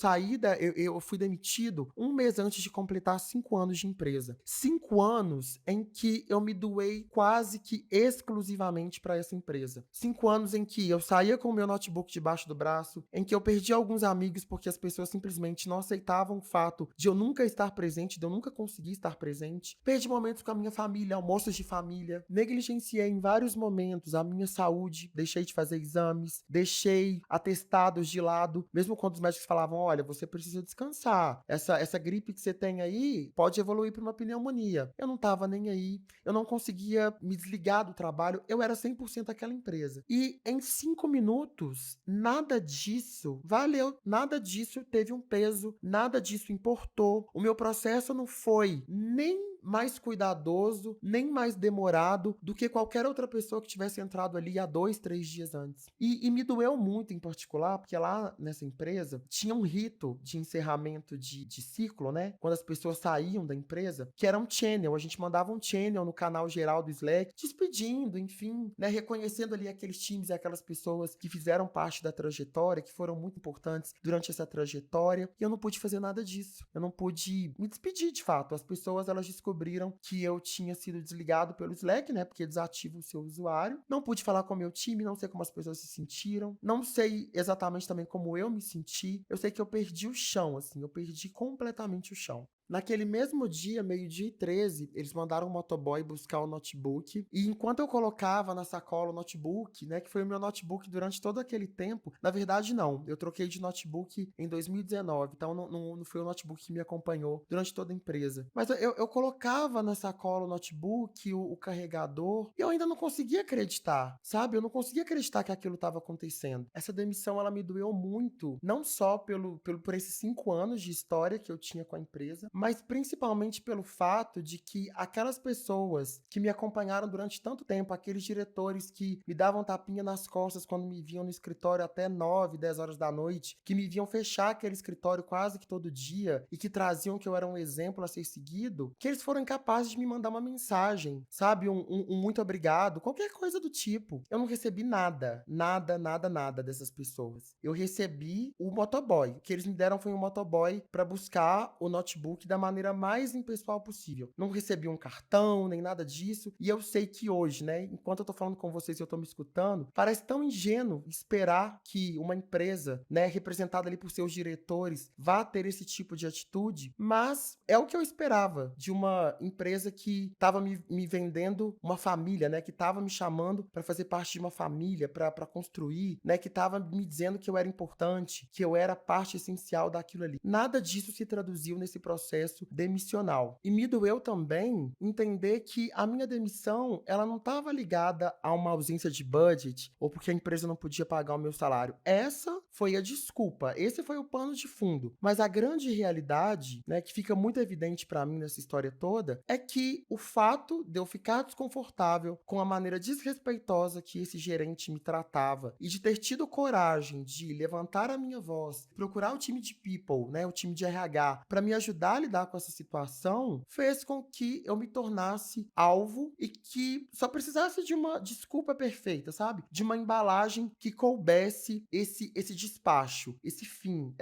fui demitido um mês antes de completar 5 anos de empresa. 5 anos em que eu me doei quase que exclusivamente para essa empresa. 5 anos em que eu saía com o meu notebook debaixo do braço, em que eu perdi alguns amigos porque as pessoas simplesmente não aceitavam o fato de eu nunca estar presente, de eu nunca conseguir estar presente. Perdi momentos com a minha família, almoços de família. Negligenciei em vários momentos a minha saúde, deixei de fazer exames, deixei atestados de lado, mesmo quando os médicos falavam, olha, você precisa descansar. Essa gripe que você tem aí pode evoluir para uma pneumonia. Eu não estava nem aí, eu não conseguia me desligar do trabalho, eu era 100% aquela empresa. E em 5 minutos, nada disso valeu, nada disso teve um peso, nada disso importou. O meu processo não foi nem mais cuidadoso, nem mais demorado do que qualquer outra pessoa que tivesse entrado ali há 2, 3 dias antes. E me doeu muito em particular, porque lá nessa empresa tinha um rito de encerramento de ciclo, né? Quando as pessoas saíam da empresa, que era um channel. A gente mandava um channel no canal geral do Slack, despedindo, enfim, né? Reconhecendo ali aqueles times e aquelas pessoas que fizeram parte da trajetória, que foram muito importantes durante essa trajetória. E eu não pude fazer nada disso. Eu não pude me despedir, de fato. As pessoas, elas descobriram que eu tinha sido desligado pelo Slack, né? Porque desativa o seu usuário. Não pude falar com o meu time, não sei como as pessoas se sentiram. Não sei exatamente também como eu me senti. Eu sei que eu perdi o chão, assim. Eu perdi completamente o chão. Naquele mesmo dia, 12h13, eles mandaram um motoboy buscar o notebook. E enquanto eu colocava na sacola o notebook, né, que foi o meu notebook durante todo aquele tempo, na verdade não, eu troquei de notebook em 2019, então não foi o notebook que me acompanhou durante toda a empresa. Mas eu colocava na sacola o notebook, o carregador, e eu ainda não conseguia acreditar, sabe? Eu não conseguia acreditar que aquilo estava acontecendo. Essa demissão, ela me doeu muito, não só por esses 5 anos de história que eu tinha com a empresa, mas principalmente pelo fato de que aquelas pessoas que me acompanharam durante tanto tempo, aqueles diretores que me davam tapinha nas costas quando me viam no escritório até 9, 10 horas da noite, que me viam fechar aquele escritório quase que todo dia e que traziam que eu era um exemplo a ser seguido, que eles foram incapazes de me mandar uma mensagem, sabe? Um muito obrigado, qualquer coisa do tipo. Eu não recebi nada, nada, nada, nada dessas pessoas. Eu recebi o motoboy. O que eles me deram foi um motoboy para buscar o notebook da maneira mais impessoal possível. Não recebi um cartão, nem nada disso. E eu sei que hoje, né, enquanto eu tô falando com vocês e eu tô me escutando, parece tão ingênuo esperar que uma empresa, né, representada ali por seus diretores, vá ter esse tipo de atitude, mas é o que eu esperava de uma empresa que estava me vendendo uma família, né, que estava me chamando para fazer parte de uma família, para construir, né, que estava me dizendo que eu era importante, que eu era parte essencial daquilo ali. Nada disso se traduziu nesse processo processo demissional. E me doeu também entender que a minha demissão, ela não estava ligada a uma ausência de budget ou porque a empresa não podia pagar o meu salário. Essa foi a desculpa, esse foi o pano de fundo. Mas a grande realidade, né, que fica muito evidente para mim nessa história toda, é que o fato de eu ficar desconfortável com a maneira desrespeitosa que esse gerente me tratava e de ter tido coragem de levantar a minha voz, procurar o time de people, né, o time de RH, para me ajudar a lidar com essa situação, fez com que eu me tornasse alvo e que só precisasse de uma desculpa perfeita, sabe? De uma embalagem que coubesse esse despacho, esse fim,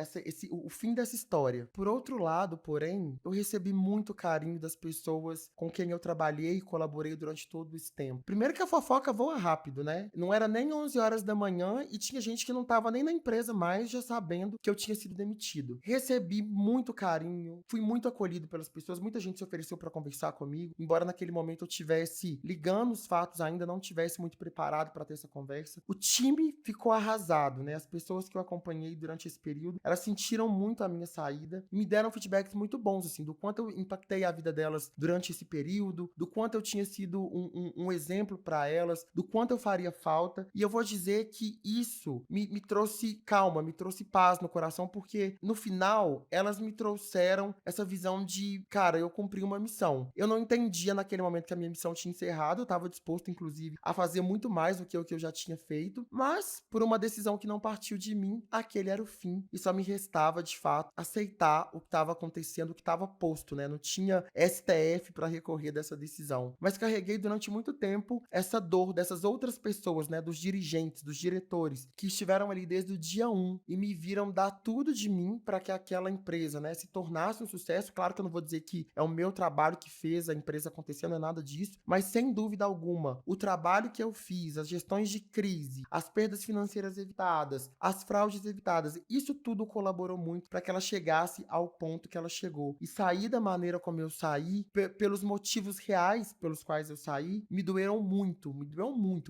o fim dessa história. Por outro lado, porém, eu recebi muito carinho das pessoas com quem eu trabalhei e colaborei durante todo esse tempo. Primeiro que a fofoca voa rápido, né? Não era nem 11 horas da manhã e tinha gente que não tava nem na empresa mais já sabendo que eu tinha sido demitido. Recebi muito carinho, fui muito acolhido pelas pessoas, muita gente se ofereceu para conversar comigo, embora naquele momento eu tivesse ligando os fatos, ainda não tivesse muito preparado para ter essa conversa. O time ficou arrasado, né? As pessoas que eu acompanhei durante esse período, elas sentiram muito a minha saída e me deram feedbacks muito bons, assim, do quanto eu impactei a vida delas durante esse período, do quanto eu tinha sido um exemplo para elas, do quanto eu faria falta. E eu vou dizer que isso me trouxe calma, me trouxe paz no coração, porque no final elas me trouxeram essa visão de, cara, eu cumpri uma missão. Eu não entendia naquele momento que a minha missão tinha encerrado, eu estava disposto, inclusive, a fazer muito mais do que o que eu já tinha feito, mas por uma decisão que não partiu de mim, aquele era o fim. E só me restava, de fato, aceitar o que estava acontecendo, o que estava posto, né? Não tinha STF para recorrer dessa decisão. Mas carreguei durante muito tempo essa dor dessas outras pessoas, né? Dos dirigentes, dos diretores, que estiveram ali desde o dia 1 e me viram dar tudo de mim para que aquela empresa, né, se tornasse um sucesso. Claro que eu não vou dizer que é o meu trabalho que fez a empresa acontecer, não é nada disso, mas sem dúvida alguma, o trabalho que eu fiz, as gestões de crise, as perdas financeiras evitadas, as fraudes evitadas, isso tudo colaborou muito para que ela chegasse ao ponto que ela chegou. E sair da maneira como eu saí, pelos motivos reais pelos quais eu saí, me doeu muito,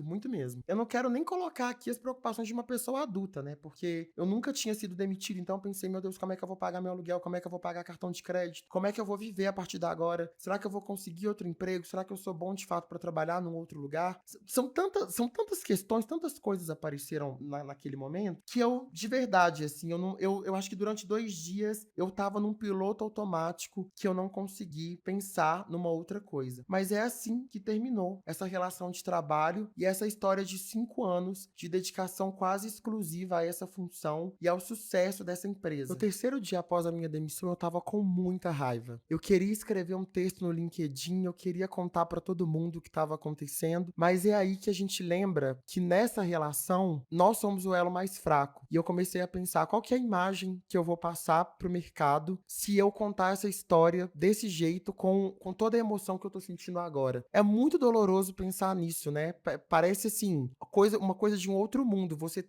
muito mesmo. Eu não quero nem colocar aqui as preocupações de uma pessoa adulta, né? Porque eu nunca tinha sido demitido, então eu pensei, meu Deus, como é que eu vou pagar meu aluguel? Como é que eu vou pagar cartão de crédito? Como é que eu vou viver a partir de agora? Será que eu vou conseguir outro emprego? Será que eu sou bom de fato para trabalhar num outro lugar? São tantas questões, tantas coisas apareceram naquele momento que eu, de verdade, assim, eu acho que durante 2 dias eu tava num piloto automático que eu não consegui pensar numa outra coisa. Mas é assim que terminou essa relação de trabalho e essa história de 5 anos de dedicação quase exclusiva a essa função e ao sucesso dessa empresa. No terceiro dia após a minha demissão, eu tava com muita raiva. Eu queria escrever um texto no LinkedIn, eu queria contar para todo mundo o que estava acontecendo, mas é aí que a gente lembra que nessa relação nós somos o elo mais fraco. E eu comecei a pensar qual que é a imagem que eu vou passar pro mercado se eu contar essa história desse jeito, com toda a emoção que eu tô sentindo agora. É muito doloroso pensar nisso, né? Parece assim, uma coisa de um outro mundo. Você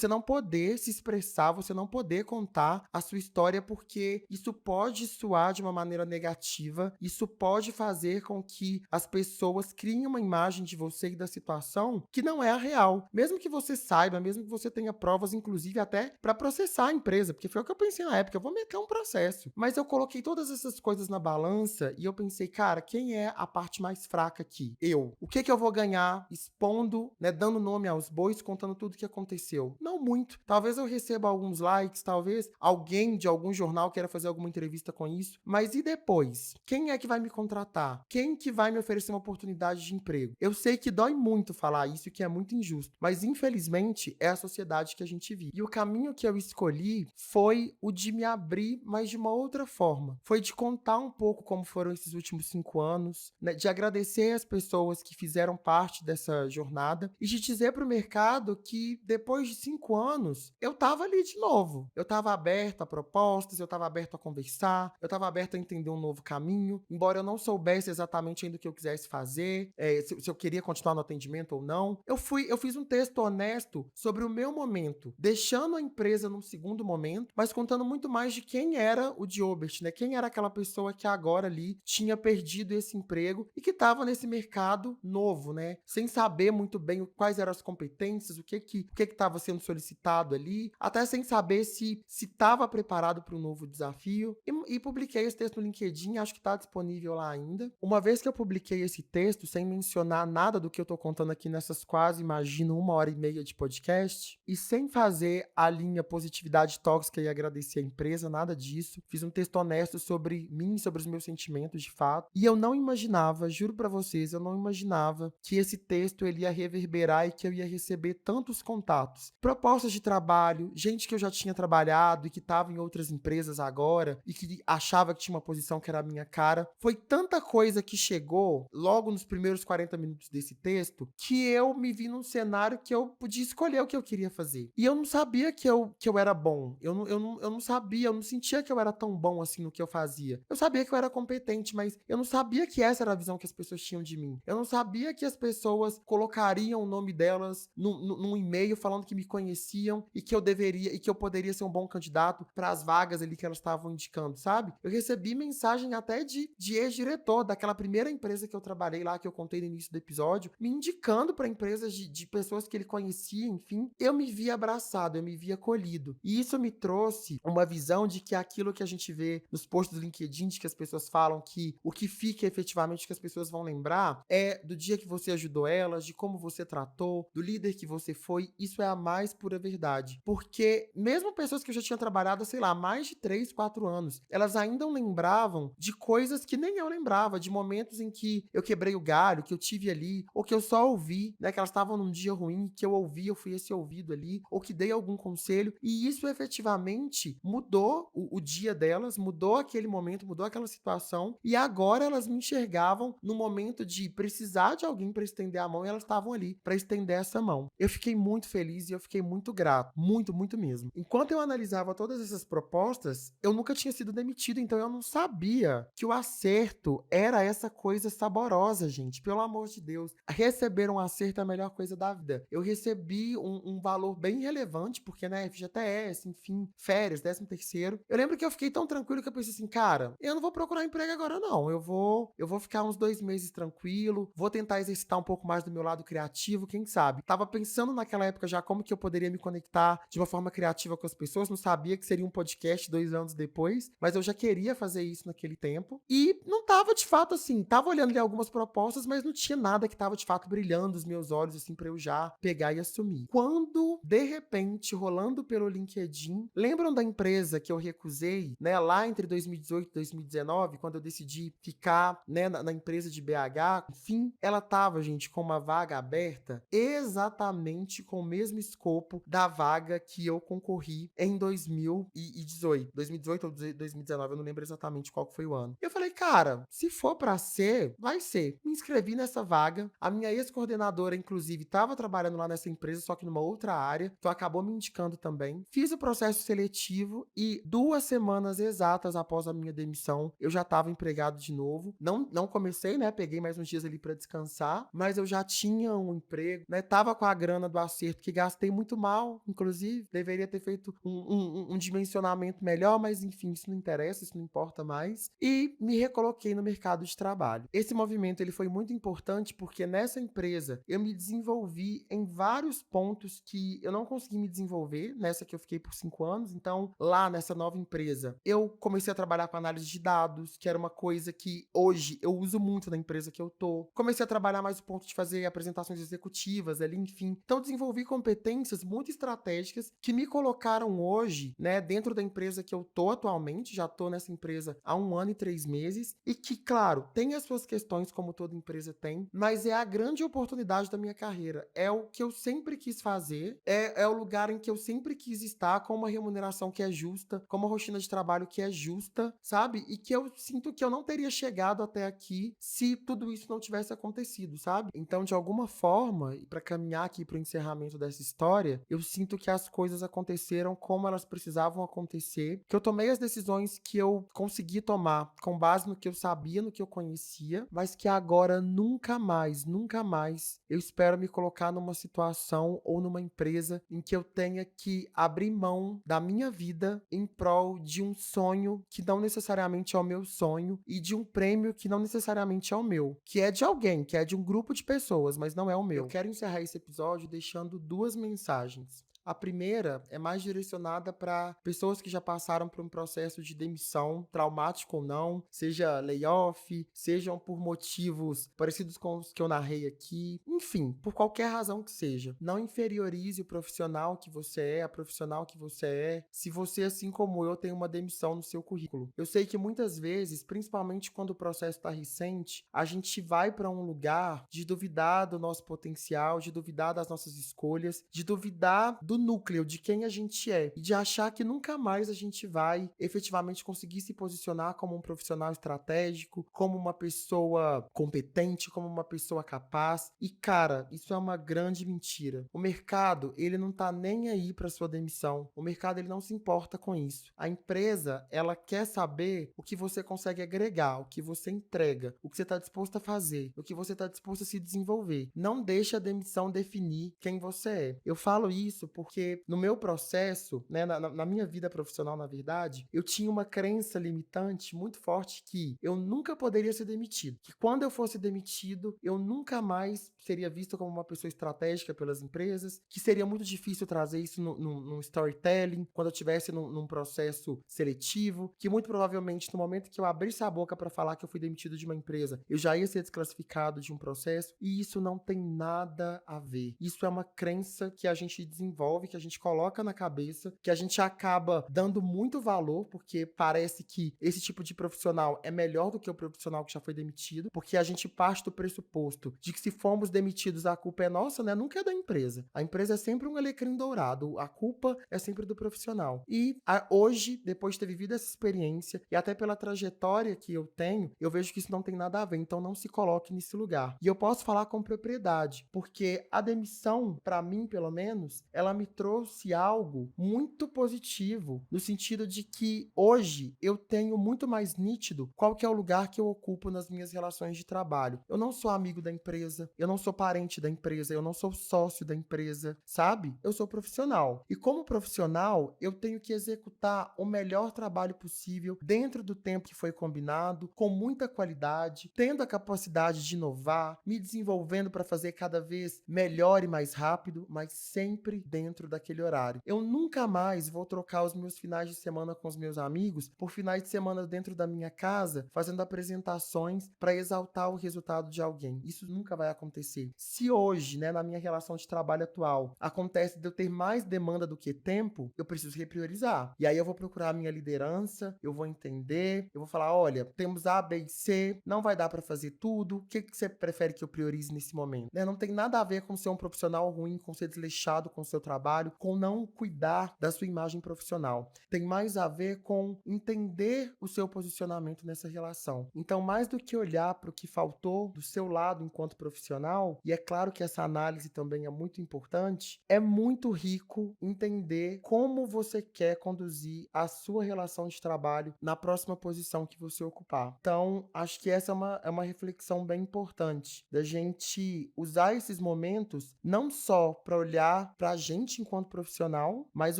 não poder se expressar, você não poder contar a sua história, porque isso pode soar de uma maneira negativa, isso pode fazer com que as pessoas criem uma imagem de você e da situação que não é a real. Mesmo que você saiba, mesmo que você tenha provas, inclusive até para processar a empresa, porque foi o que eu pensei na época, eu vou meter um processo. Mas eu coloquei todas essas coisas na balança e eu pensei, cara, quem é a parte mais fraca aqui? Eu. O que eu vou ganhar expondo, né, dando nome aos bois, contando tudo o que aconteceu? Não muito. Talvez eu receba alguns likes, talvez alguém de algum jornal queira fazer alguma entrevista com isso, mas e depois? Quem é que vai me contratar? Quem que vai me oferecer uma oportunidade de emprego? Eu sei que dói muito falar isso, que é muito injusto, mas infelizmente é a sociedade que a gente vive. E o caminho que eu escolhi foi o de me abrir, mas de uma outra forma. Foi de contar um pouco como foram esses últimos 5 anos, né, de agradecer as pessoas que fizeram parte dessa jornada e de dizer para o mercado que depois de 5 anos eu estava ali de novo. Eu estava aberto a propostas, eu estava aberto a conversar, eu estava aberto a entender um novo caminho, embora eu não soubesse exatamente ainda o que eu quisesse fazer, se eu queria continuar no atendimento ou não. Eu fiz um texto honesto sobre o meu momento, deixando a empresa num segundo momento, mas contando muito mais de quem era o Diobert, né? Quem era aquela pessoa que agora ali tinha perdido esse emprego e que estava nesse mercado novo, né? Sem saber muito bem quais eram as competências, o que estava sendo solicitado ali, até sem saber se estava preparado para um novo desafio. e publiquei esse texto no LinkedIn, acho que tá disponível lá ainda. Uma vez que eu publiquei esse texto, sem mencionar nada do que eu tô contando aqui nessas quase, imagino, 1h30 de podcast, e sem fazer a linha positividade tóxica e agradecer a empresa, nada disso. Fiz um texto honesto sobre mim, sobre os meus sentimentos, de fato. E eu não imaginava, juro pra vocês, eu não imaginava que esse texto ele ia reverberar e que eu ia receber tantos contatos. Propostas de trabalho, gente que eu já tinha trabalhado e que estava em outras empresas agora e que achava que tinha uma posição que era a minha cara. Foi tanta coisa que chegou logo nos primeiros 40 minutos desse texto que eu me vi num cenário que eu podia escolher o que eu queria fazer. E eu não sabia que eu era bom. Eu não sabia, eu não sentia que eu era tão bom assim no que eu fazia. Eu sabia que eu era competente, mas eu não sabia que essa era a visão que as pessoas tinham de mim. Eu não sabia que as pessoas colocariam o nome delas num e-mail falando que me conheciam e que eu deveria e que eu poderia ser um bom candidato para as vagas ali que elas estavam indicando, sabe? Eu recebi mensagem até de ex-diretor daquela primeira empresa que eu trabalhei lá, que eu contei no início do episódio, me indicando para empresas de pessoas que ele conhecia, enfim. Eu me vi abraçado, eu me vi acolhido. E isso me trouxe uma visão de que aquilo que a gente vê nos posts do LinkedIn, de que as pessoas falam que o que fica efetivamente que as pessoas vão lembrar é do dia que você ajudou elas, de como você tratou, do líder que você foi. Isso é a mais pura verdade. Porque mesmo pessoas que eu já tinha trabalhado, sei lá, há mais de 3, 4 anos, elas ainda lembravam de coisas que nem eu lembrava, de momentos em que eu quebrei o galho, que eu tive ali, ou que eu só ouvi, né, que elas estavam num dia ruim, que eu ouvi, eu fui esse ouvido ali, ou que dei algum conselho, e isso efetivamente mudou o dia delas, mudou aquele momento, mudou aquela situação, e agora elas me enxergavam no momento de precisar de alguém para estender a mão, e elas estavam ali para estender essa mão. Eu fiquei muito feliz e eu fiquei muito grato, muito, muito mesmo. Enquanto eu analisava todas essas propostas, eu nunca tinha sido demitido, então eu não sabia que o acerto era essa coisa saborosa, gente, pelo amor de Deus. Receber um acerto é a melhor coisa da vida. Eu recebi um valor bem relevante, porque, né, FGTS, enfim, férias, 13º. Eu lembro que eu fiquei tão tranquilo que eu pensei assim, cara, eu não vou procurar emprego agora não, eu vou ficar uns 2 meses tranquilo, vou tentar exercitar um pouco mais do meu lado criativo, quem sabe. Tava pensando naquela época já como que eu poderia me conectar de uma forma criativa com as pessoas, não sabia que seria um podcast 2 anos depois, mas eu já queria fazer isso naquele tempo. E não tava de fato assim, tava olhando ali algumas propostas, mas não tinha nada que tava de fato brilhando os meus olhos assim pra eu já pegar e assumir. Quando, de repente, rolando pelo LinkedIn, lembram da empresa que eu recusei, né, lá entre 2018 e 2019, quando eu decidi ficar, né, na empresa de BH, enfim, ela tava, gente, com uma vaga aberta exatamente com o mesmo escopo da vaga que eu concorri em 2018. 2018 ou 2019, eu não lembro exatamente qual que foi o ano. Eu falei, cara, se for pra ser, vai ser. Me inscrevi nessa vaga. A minha ex-coordenadora, inclusive, estava trabalhando lá nessa empresa, só que numa outra área, então acabou me indicando também. Fiz o processo seletivo e 2 semanas exatas após a minha demissão, eu já estava empregado de novo. Não comecei, né? Peguei mais uns dias ali para descansar, mas eu já tinha um emprego, né? Tava com a grana do acerto que gastei muito mal, inclusive, deveria ter feito um dimensionamento melhor, mas enfim, isso não interessa, isso não importa mais. E me recoloquei no mercado de trabalho. Esse movimento ele foi muito importante porque nessa empresa eu me desenvolvi em vários pontos que eu não consegui me desenvolver, nessa que eu fiquei por 5 anos. Então, lá nessa nova empresa, eu comecei a trabalhar com análise de dados, que era uma coisa que hoje eu uso muito na empresa que eu tô. Comecei a trabalhar mais o ponto de fazer apresentações executivas ali, enfim. Então, desenvolvi competências muito estratégicas que me colocaram hoje, né, dentro da empresa que eu tô atualmente. Já tô nessa empresa há 1 ano e 3 meses e que, claro, tem as suas questões como toda empresa tem, mas é a grande oportunidade da minha carreira. É o que eu sempre quis fazer, é o lugar em que eu sempre quis estar, com uma remuneração que é justa, com uma rotina de trabalho que é justa, sabe? E que eu sinto que eu não teria chegado até aqui se tudo isso não tivesse acontecido, sabe? Então, de alguma forma, e para caminhar aqui para o encerramento dessa história, eu sinto que as coisas aconteceram como elas precisavam acontecer, que eu tomei as decisões que eu consegui tomar com base no que eu sabia, no que eu conhecia, mas que agora nunca mais, nunca mais eu espero me colocar numa situação ou numa empresa em que eu tenha que abrir mão da minha vida em prol de um sonho que não necessariamente é o meu sonho e de um prêmio que não necessariamente é o meu, que é de alguém, que é de um grupo de pessoas, mas não é o meu. Eu quero encerrar esse episódio deixando 2 mensagens. A primeira é mais direcionada para pessoas que já passaram por um processo de demissão, traumático ou não, seja layoff, sejam por motivos parecidos com os que eu narrei aqui, enfim, por qualquer razão que seja. Não inferiorize o profissional que você é, a profissional que você é, se você, assim como eu, tem uma demissão no seu currículo. Eu sei que muitas vezes, principalmente quando o processo está recente, a gente vai para um lugar de duvidar do nosso potencial, de duvidar das nossas escolhas, de duvidar do núcleo, de quem a gente é, e de achar que nunca mais a gente vai efetivamente conseguir se posicionar como um profissional estratégico, como uma pessoa competente, como uma pessoa capaz. E cara, isso é uma grande mentira. O mercado, ele não tá nem aí para sua demissão. O mercado, ele não se importa com isso. A empresa, ela quer saber o que você consegue agregar, o que você entrega, o que você está disposto a fazer, o que você está disposto a se desenvolver. Não deixe a demissão definir quem você é. Eu falo isso porque no meu processo, né, na minha vida profissional, na verdade, eu tinha uma crença limitante muito forte que eu nunca poderia ser demitido. Que quando eu fosse demitido, eu nunca mais seria visto como uma pessoa estratégica pelas empresas, que seria muito difícil trazer isso num storytelling, quando eu estivesse num processo seletivo, que muito provavelmente no momento que eu abrisse a boca para falar que eu fui demitido de uma empresa, eu já ia ser desclassificado de um processo, e isso não tem nada a ver. Isso é uma crença que a gente desenvolve, que a gente coloca na cabeça, que a gente acaba dando muito valor, porque parece que esse tipo de profissional é melhor do que o profissional que já foi demitido, porque a gente parte do pressuposto de que se fomos demitidos, a culpa é nossa, né? Nunca é da empresa. A empresa é sempre um alecrim dourado, a culpa é sempre do profissional. E hoje, depois de ter vivido essa experiência, e até pela trajetória que eu tenho, eu vejo que isso não tem nada a ver, então não se coloque nesse lugar. E eu posso falar com propriedade, porque a demissão, para mim pelo menos, ela me trouxe algo muito positivo, no sentido de que hoje eu tenho muito mais nítido qual que é o lugar que eu ocupo nas minhas relações de trabalho. Eu não sou amigo da empresa, eu não sou parente da empresa, eu não sou sócio da empresa, sabe? Eu sou profissional. E como profissional, eu tenho que executar o melhor trabalho possível dentro do tempo que foi combinado, com muita qualidade, tendo a capacidade de inovar, me desenvolvendo para fazer cada vez melhor e mais rápido, mas sempre dentro daquele horário. Eu nunca mais vou trocar os meus finais de semana com os meus amigos por finais de semana dentro da minha casa, fazendo apresentações para exaltar o resultado de alguém. Isso nunca vai acontecer. Se hoje, né, na minha relação de trabalho atual, acontece de eu ter mais demanda do que tempo, eu preciso repriorizar. E aí eu vou procurar a minha liderança, eu vou entender, eu vou falar, olha, temos A, B e C, não vai dar para fazer tudo, o que você prefere que eu priorize nesse momento? Né? Não tem nada a ver com ser um profissional ruim, com ser desleixado com o seu trabalho, com não cuidar da sua imagem profissional. Tem mais a ver com entender o seu posicionamento nessa relação. Então, mais do que olhar para o que faltou do seu lado enquanto profissional, e é claro que essa análise também é muito importante, é muito rico entender como você quer conduzir a sua relação de trabalho na próxima posição que você ocupar. Então, acho que essa é uma reflexão bem importante, da gente usar esses momentos não só para olhar para a gente enquanto profissional, mas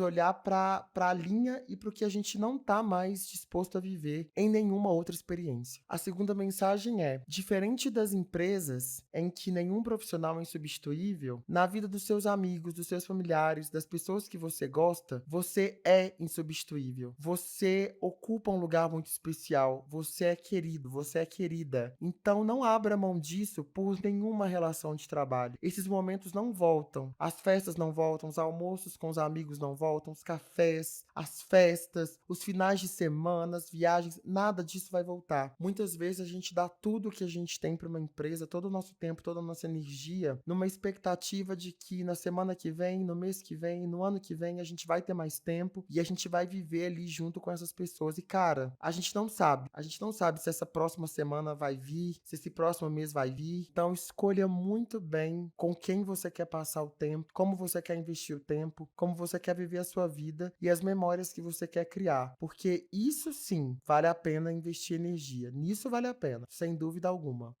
olhar para a linha e para o que a gente não está mais disposto a viver em nenhuma outra experiência. A segunda mensagem é: diferente das empresas em que nenhum profissional é insubstituível, na vida dos seus amigos, dos seus familiares, das pessoas que você gosta, você é insubstituível. Você ocupa um lugar muito especial. Você é querido, você é querida. Então não abra mão disso por nenhuma relação de trabalho. Esses momentos não voltam. As festas não voltam, os almoços com os amigos não voltam, os cafés, as festas, os finais de semana, as viagens, nada disso vai voltar. Muitas vezes a gente dá tudo o que a gente tem para uma empresa, todo o nosso tempo, toda a nossa energia, numa expectativa de que na semana que vem, no mês que vem, no ano que vem, a gente vai ter mais tempo e a gente vai viver ali junto com essas pessoas. E cara, a gente não sabe. A gente não sabe se essa próxima semana vai vir, se esse próximo mês vai vir. Então escolha muito bem com quem você quer passar o tempo, como você quer investir o tempo, como você quer viver a sua vida e as memórias que você quer criar. Porque isso sim vale a pena investir energia. Nisso vale a pena, sem dúvida alguma.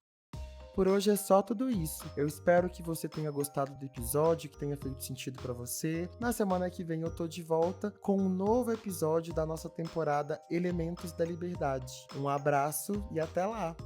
Por hoje é só tudo isso. Eu espero que você tenha gostado do episódio, que tenha feito sentido pra você. Na semana que vem eu tô de volta com um novo episódio da nossa temporada Elementos da Liberdade. Um abraço e até lá!